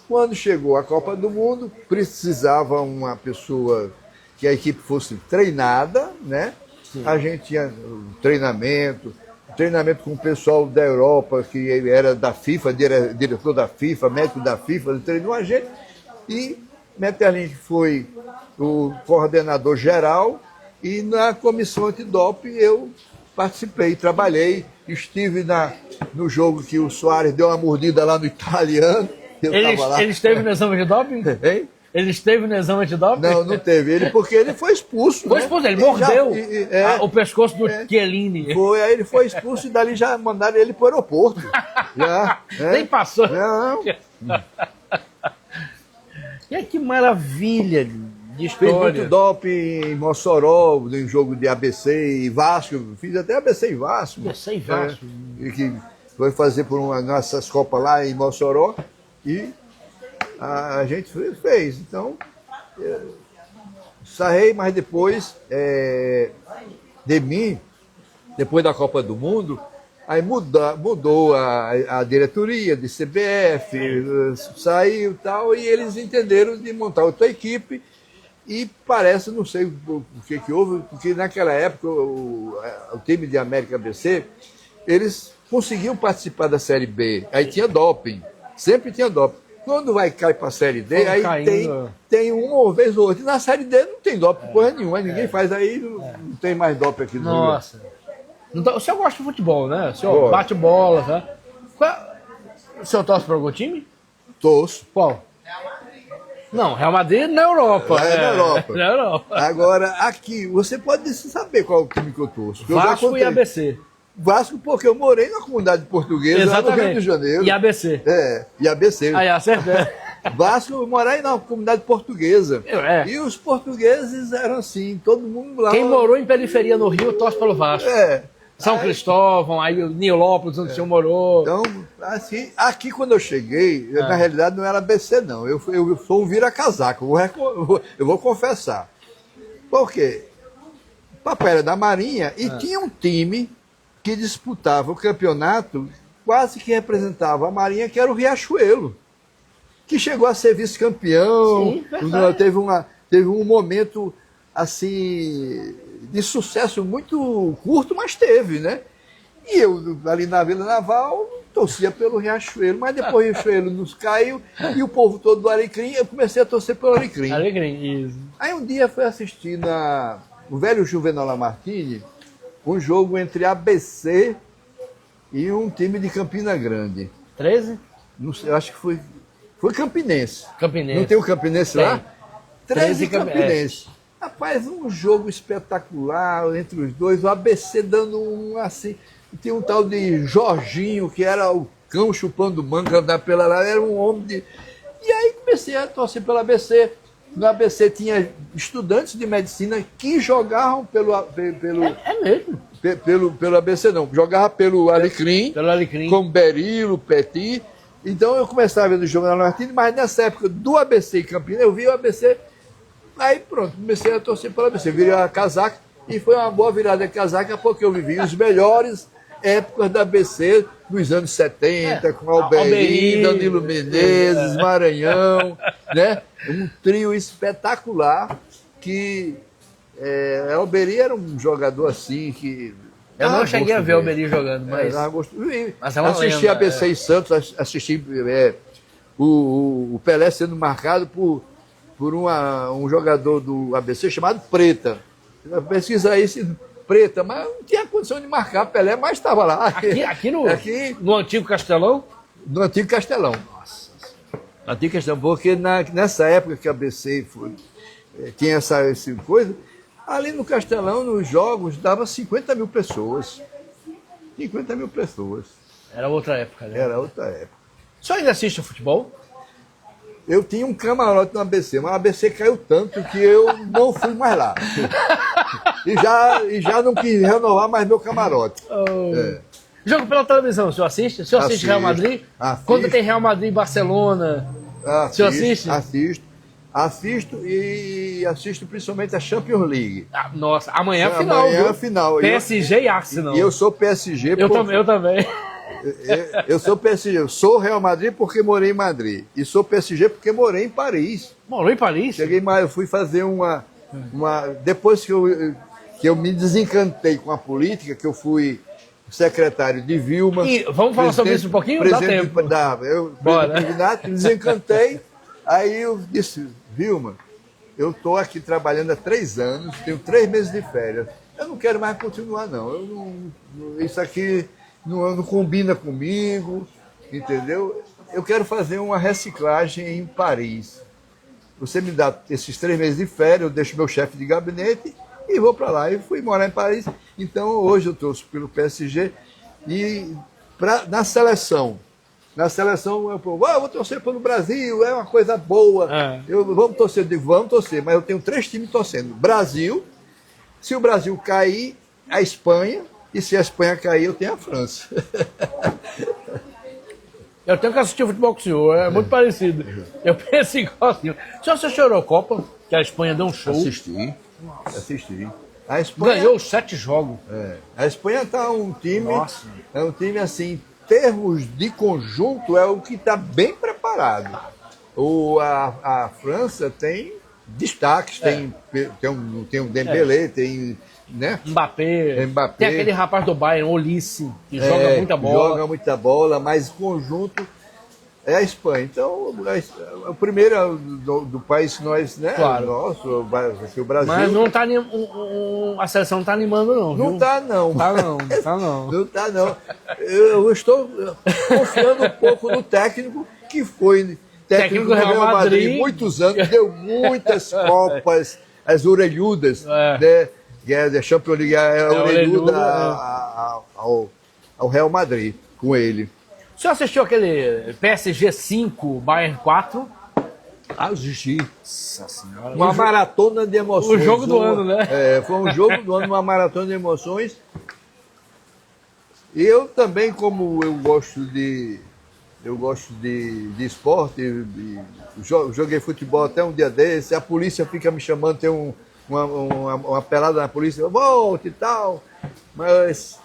quando chegou a Copa do Mundo, precisava uma pessoa que a equipe fosse treinada, né? Sim. A gente tinha treinamento com o pessoal da Europa, que era da FIFA, diretor da FIFA, médico da FIFA, treinou a gente, e Metternich foi o coordenador geral, e na comissão antidoping eu participei, trabalhei, estive no jogo que o Soares deu uma mordida lá no italiano. Ele esteve no exame de doping? Hein? Ele esteve no exame de doping? Não teve. Porque ele foi expulso. Foi expulso, ele mordeu o pescoço do Chiellini. Aí ele foi expulso e dali já mandaram ele para o aeroporto. Nem passou. Não. E que maravilha de história. Fiz muito doping em Mossoró, em jogo de ABC e Vasco. Fiz até ABC e Vasco. ABC e Vasco. Que foi fazer por nossas Copas lá em Mossoró. E a gente fez. Então, sarrei, mas depois de mim, depois da Copa do Mundo, aí mudou a diretoria de CBF, saiu e tal, e eles entenderam de montar outra equipe, E parece, não sei o que houve, porque naquela época o time de América ABC, eles conseguiam participar da Série B. Aí tinha doping, sempre tinha doping. Quando cai para a Série D, aí tem uma vez ou outra. E na Série D não tem doping porra nenhuma, ninguém faz, aí não tem mais doping aqui no Rio. Nossa. Então, o senhor gosta de futebol, né? O senhor bate bola, tá? O senhor torce para algum time? Torço. Qual? Não, Real Madrid na Europa. Na Europa. Na Europa. Agora, aqui, você pode saber qual é o time que eu torço. Vasco e ABC. Vasco, porque eu morei na comunidade portuguesa lá no Rio de Janeiro. E ABC. E ABC. Aí, acertei. Vasco, eu morei na comunidade portuguesa. E os portugueses eram assim, todo mundo lá. Quem morou em periferia no Rio, torce pelo Vasco. São Cristóvão, aí o Nilópolis, onde o senhor morou. Então, assim, aqui quando eu cheguei, na realidade não era ABC, não. Eu sou um vira-casaco, eu vou confessar. Por quê? O papai era da Marinha e tinha um time que disputava o campeonato, quase que representava a Marinha, que era o Riachuelo, que chegou a ser vice-campeão. Teve um momento assim de sucesso muito curto, mas teve, né? E eu, ali na Vila Naval, torcia pelo Riachuelo, mas depois o Riachuelo nos caiu e o povo todo do Alecrim, eu comecei a torcer pelo Alecrim. Isso. Aí um dia fui assistir o velho Juvenal Lamartine, um jogo entre ABC e um time de Campina Grande. 13? Não sei, eu acho que foi Campinense. Campinense. Não tem o Campinense lá? 13 Campinense. Rapaz, um jogo espetacular entre os dois, o ABC dando um assim. Tem um tal de Jorginho, que era o cão chupando manga, andar pela lá, era um homem de. E aí comecei a torcer pelo ABC. No ABC tinha estudantes de medicina que jogavam pelo mesmo? Pelo ABC, não. Jogava pelo Alecrim, como Berilo, Petit. Então eu começava a ver do jogo na Martins, mas nessa época do ABC e Campinas, eu vi o ABC. Aí pronto, comecei a torcer pelo ABC. Virei a casaca e foi uma boa virada de casaca, porque eu vivi os melhores épocas da ABC nos anos 70, com Alberi, Danilo Menezes, Maranhão, né? Um trio espetacular que Alberi era um jogador assim que... Eu não cheguei a ver o Alberi jogando, mas é uma assisti lenda, ABC e Santos, assisti o Pelé sendo marcado por um jogador do ABC chamado Preta. Pesquisa aí Preta, mas não tinha condição de marcar Pelé, mas estava lá. Aqui no Antigo Castelão? No Antigo Castelão. Nossa. No Antigo Castelão, porque nessa época que a ABC tinha essa coisa, ali no Castelão, nos jogos, dava 50 mil pessoas. 50 mil pessoas. Era outra época, né? Era outra época. O senhor ainda assiste futebol? Eu tinha um camarote no ABC, mas o ABC caiu tanto que eu não fui mais lá. E já não quis renovar mais meu camarote. Jogo pela televisão, o senhor assiste? O senhor assiste Real Madrid? Quando tem Real Madrid e Barcelona, o senhor assiste? Assisto e assisto principalmente a Champions League. Nossa, amanhã é a final, amanhã viu? é a final. PSG e Arsenal. E eu sou PSG. Eu também. Eu sou PSG, eu sou Real Madrid porque morei em Madrid. E sou PSG porque morei em Paris. Morou em Paris? Cheguei mais, eu fui fazer depois que eu me desencantei com a política, que eu fui secretário de Vilma. E vamos falar sobre isso um pouquinho? Dá tempo. Me desencantei, aí eu disse, Vilma, eu estou aqui trabalhando há 3 anos, tenho 3 meses de férias. Eu não quero mais continuar, não. Isso aqui não combina comigo, entendeu? Eu quero fazer uma reciclagem em Paris. Você me dá esses 3 meses de férias, eu deixo meu chefe de gabinete e vou para lá. E fui morar em Paris. Então, hoje eu torço pelo PSG e na seleção, eu vou torcer pelo Brasil, é uma coisa boa. Vamos torcer, mas eu tenho 3 times torcendo. Brasil, se o Brasil cair, a Espanha, e se a Espanha cair, eu tenho a França. Eu tenho que assistir futebol com o senhor, é muito parecido. Eu penso igual assim. O senhor assistiu a Eurocopa, que a Espanha deu um show? Assisti. A Espanha ganhou 7 jogos. A Espanha está um time. Nossa. É um time assim, em termos de conjunto, é o que está bem preparado. A França tem destaques, tem o Dembélé, tem, né? Mbappé. Mbappé. Tem aquele rapaz do Bayern, Olisse, que joga muita bola. Joga muita bola, mas o conjunto é a Espanha. Então, o primeiro do país que nós, né? Claro. Nosso, o Brasil. Mas não tá, a seleção não tá animando, não. Não viu? tá, não. Tá não, tá não. Não tá, não. Eu estou confiando um pouco no técnico, que foi técnico do Real Madrid muitos anos, deu muitas copas, as orelhudas, né? A Champions League, a orelhuda ao Real Madrid, com ele. O senhor assistiu aquele PSG 5, Bayern 4? Assisti. Nossa senhora. Uma maratona de emoções. O jogo do ano, né? Foi um jogo do ano, uma maratona de emoções. E eu também, como eu gosto de esporte, joguei futebol até um dia desse, a polícia fica me chamando, tem uma pelada na polícia, volte e tal, mas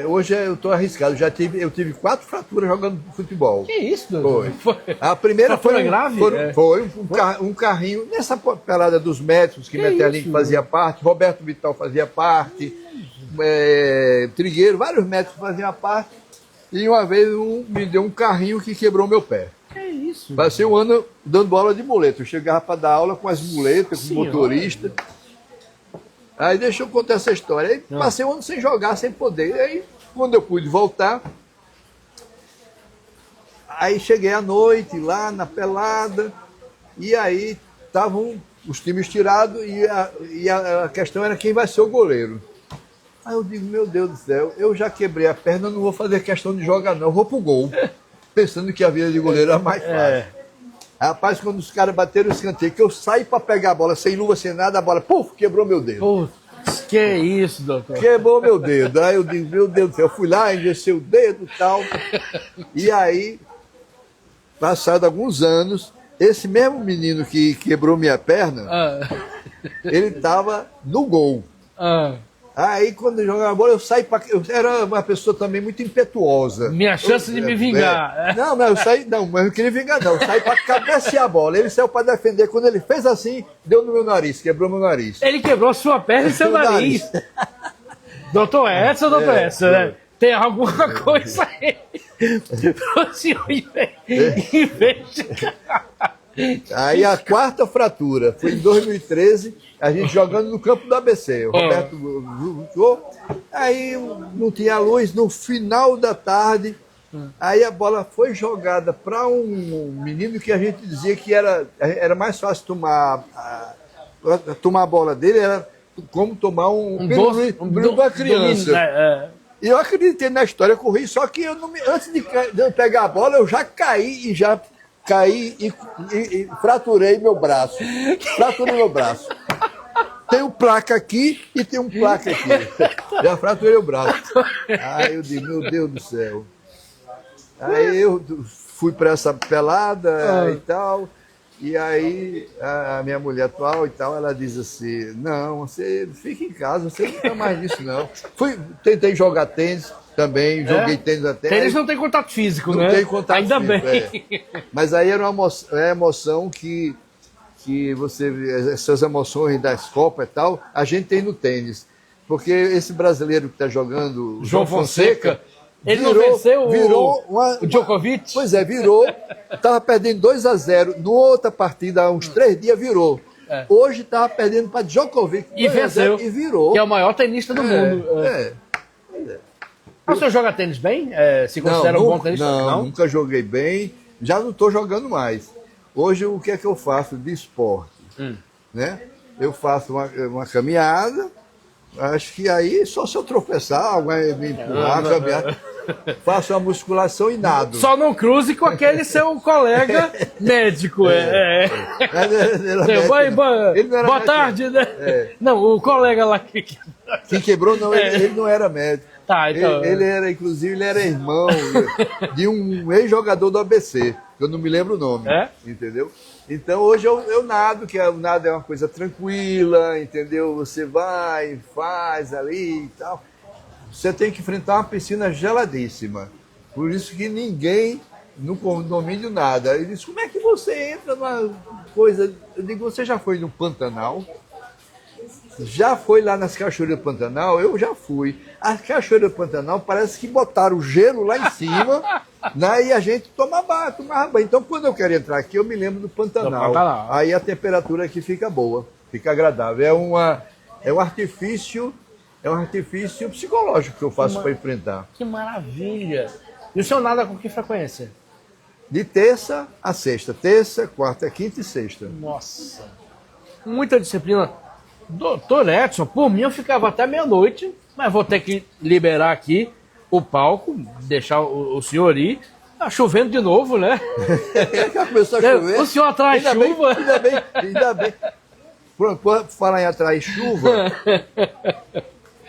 hoje eu estou arriscado, eu tive 4 fraturas jogando futebol. Que isso, doutor? Foi. A primeira Fratura foi grave? Foi um carrinho, nessa pelada dos médicos, que Metelin fazia parte, Roberto Vital fazia parte, Trigueiro, vários médicos faziam parte, e uma vez me deu um carrinho que quebrou meu pé. Que isso? Passei um ano dando aula de muleta. Eu chegava para dar aula com as muletas, com o motorista. Aí deixa eu contar essa história. Aí passei um ano sem jogar, sem poder. Aí quando eu pude voltar, aí cheguei à noite lá na pelada, e aí estavam os times tirados e a questão era quem vai ser o goleiro. Aí eu digo, meu Deus do céu, eu já quebrei a perna, não vou fazer questão de jogar não, eu vou pro gol. Pensando que a vida de goleiro era mais fácil. Rapaz, quando os caras bateram o escanteio, que eu saí para pegar a bola, sem luva, sem nada, a bola, puf, quebrou meu dedo. Putz, que isso, doutor? Quebrou meu dedo. Aí eu digo, meu Deus do céu, eu fui lá, engessei o dedo e tal. E aí, passados alguns anos, esse mesmo menino que quebrou minha perna, ele estava no gol. Aí, quando eu jogava bola, eu saí para. Eu era uma pessoa também muito impetuosa. Minha chance de me vingar. Não, mas eu saí. Não, mas eu não queria vingar, não. Eu saí para cabecear a bola. Ele saiu para defender. Quando ele fez assim, deu no meu nariz, quebrou meu nariz. Ele quebrou sua perna e seu nariz. Doutor Edson, doutor Edson, né? Tem alguma coisa aí para o senhor investigar. Aí a 4ª fratura foi em 2013, a gente jogando no campo do ABC. O Roberto jogou, aí não tinha luz, no final da tarde, aí a bola foi jogada para um menino que a gente dizia que era mais fácil tomar a bola dele, era como tomar um pirulito da criança. E eu acreditei na história, corri, só que antes de eu pegar a bola, eu já caí e fraturei meu braço. Fraturei meu braço. Tem um placa aqui e tem um placa aqui. Já fraturei o braço. Aí eu digo, meu Deus do céu. Aí eu fui para essa pelada e tal. E aí a minha mulher atual e tal, ela diz assim, não, você fica em casa, você não fica mais nisso não. Tentei jogar tênis também, joguei tênis até. Tênis não tem contato físico, né? Não tem contato Ainda físico, bem. Mas aí era uma emoção que você, essas emoções das Copas e tal, a gente tem no tênis. Porque esse brasileiro que está jogando, João Fonseca, ele não venceu o Djokovic? Pois é, virou. Estava perdendo 2-0. No outra partida, há uns 3 dias, virou. Hoje estava perdendo para Djokovic. E venceu. E virou. Que é o maior tenista do mundo. O senhor joga tênis bem? Se considera um bom tenista? Não, nunca joguei bem. Já não estou jogando mais. Hoje, o que é que eu faço de esporte? Né? Eu faço uma caminhada. Acho que aí, só se eu tropeçar, alguém me empurrar, caminhar. Faço a musculação e nado. Só não cruze com aquele seu colega médico. Boa tarde, né? Não, o colega lá que quebrou, não, ele não era médico. Tá, então... ele era, inclusive, ele era irmão de um ex-jogador do ABC, que eu não me lembro o nome, entendeu? Então hoje eu nado, que o nado é uma coisa tranquila, entendeu? Você vai, faz ali e tal. Você tem que enfrentar uma piscina geladíssima. Por isso que ninguém no condomínio nada. Ele disse, como é que você entra numa coisa? Eu digo, você já foi no Pantanal? Já foi lá nas cachoeiras do Pantanal? Eu já fui. As cachoeiras do Pantanal parece que botaram o gelo lá em cima, né, e a gente tomava banho. Então, quando eu quero entrar aqui, eu me lembro do Pantanal. Aí a temperatura aqui fica boa, fica agradável. É um artifício psicológico que eu faço para enfrentar. Que maravilha! E o senhor nada com que frequência? De terça a sexta. Terça, quarta, quinta e sexta. Nossa! Muita disciplina. Doutor Edson, por mim eu ficava até meia-noite, mas vou ter que liberar aqui o palco, deixar o senhor ir. Tá chovendo de novo, né? Começou a chover. O senhor atrai chuva? Ainda bem. Por falar em atrair chuva,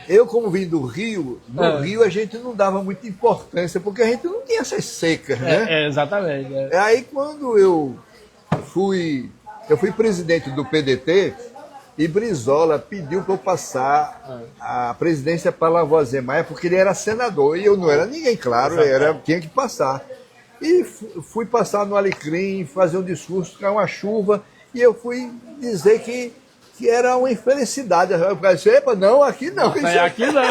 eu como vim do Rio, no Rio a gente não dava muita importância, porque a gente não tinha essas secas, né? Exatamente. Aí quando eu fui presidente do PDT, e Brizola pediu para eu passar a presidência para Lavoisier Maia, porque ele era senador, e eu não era ninguém, claro, tinha que passar. E fui passar no Alecrim, fazer um discurso, caiu uma chuva, e eu fui dizer que era uma infelicidade. Eu falei, epa, não, aqui não. Aqui não.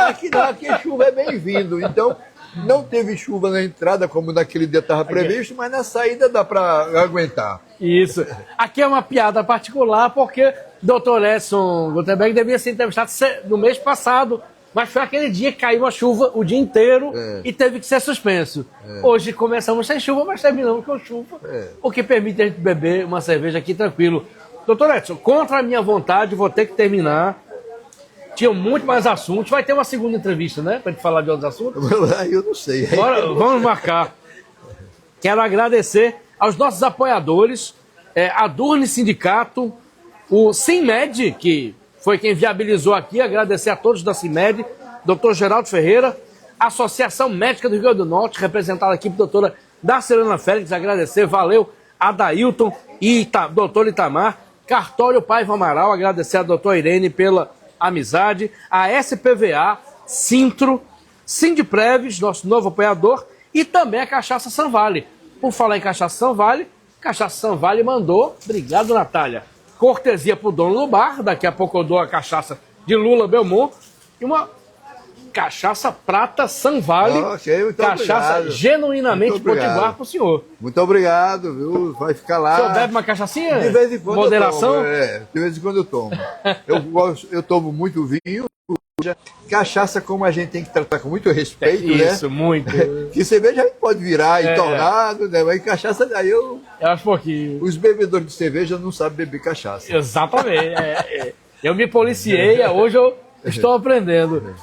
Aqui não, aqui chuva é bem-vindo. Então, não teve chuva na entrada, como naquele dia estava previsto, mas na saída dá para aguentar. Isso. Aqui é uma piada particular, porque Dr. Edson Gutenberg devia ser entrevistado no mês passado, mas foi aquele dia que caiu a chuva o dia inteiro e teve que ser suspenso. Hoje começamos sem chuva, mas terminamos com chuva, o que permite a gente beber uma cerveja aqui tranquilo. Dr. Edson, contra a minha vontade, vou ter que terminar. Tinha muito mais assuntos. Vai ter uma segunda entrevista, né? Para gente falar de outros assuntos. Eu não sei. Bora, vamos marcar. Quero agradecer aos nossos apoiadores, a Durne Sindicato, o Sinmed, que foi quem viabilizou aqui, agradecer a todos da Sinmed, Dr. Geraldo Ferreira, Associação Médica do Rio Grande do Norte, representada aqui por doutora Darcelana Félix, agradecer, valeu, Adailton e doutor Itamar, Cartório Paiva Amaral, agradecer a doutora Irene pela amizade, a SPVA, Sintro, Sindpreves, nosso novo apoiador, e também a Cachaça Sanvale. Por falar em Cachaça Sanvale, Cachaça Sanvale mandou, obrigado Natália, cortesia pro dono do bar, daqui a pouco eu dou a cachaça de Lula Belmont, e uma cachaça prata Sanvale, muito cachaça obrigado. Genuinamente Muito obrigado. potiguar pro senhor. Muito obrigado, viu? Vai ficar lá. O senhor bebe uma cachaçinha? De vez em quando Moderação? eu tomo, de vez em quando eu tomo. Eu tomo muito vinho, cachaça como a gente tem que tratar com muito respeito, né? Isso, muito. Que cerveja a gente pode virar em tornado, né? Mas cachaça, daí Eu acho pouquinho. os bebedores de cerveja não sabem beber cachaça. Exatamente. Eu me policiei, hoje eu estou aprendendo.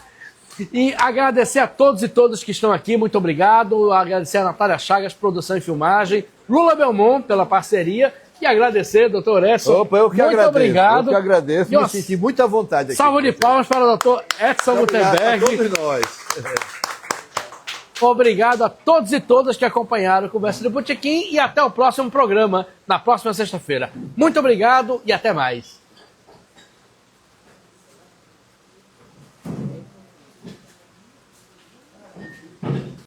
E agradecer a todos e todas que estão aqui, muito obrigado. Agradecer a Natália Chagas, produção e filmagem. Lula Belmont pela parceria. E agradecer, doutor Edson. Opa, eu que muito agradeço. obrigado. Eu que agradeço, me senti muito à vontade aqui. Salve de palmas para o doutor Edson Gutenberg. Obrigado a todos nós. Obrigado a todos e todas que acompanharam o Conversa do Botequim e até o próximo programa, na próxima sexta-feira. Muito obrigado e até mais.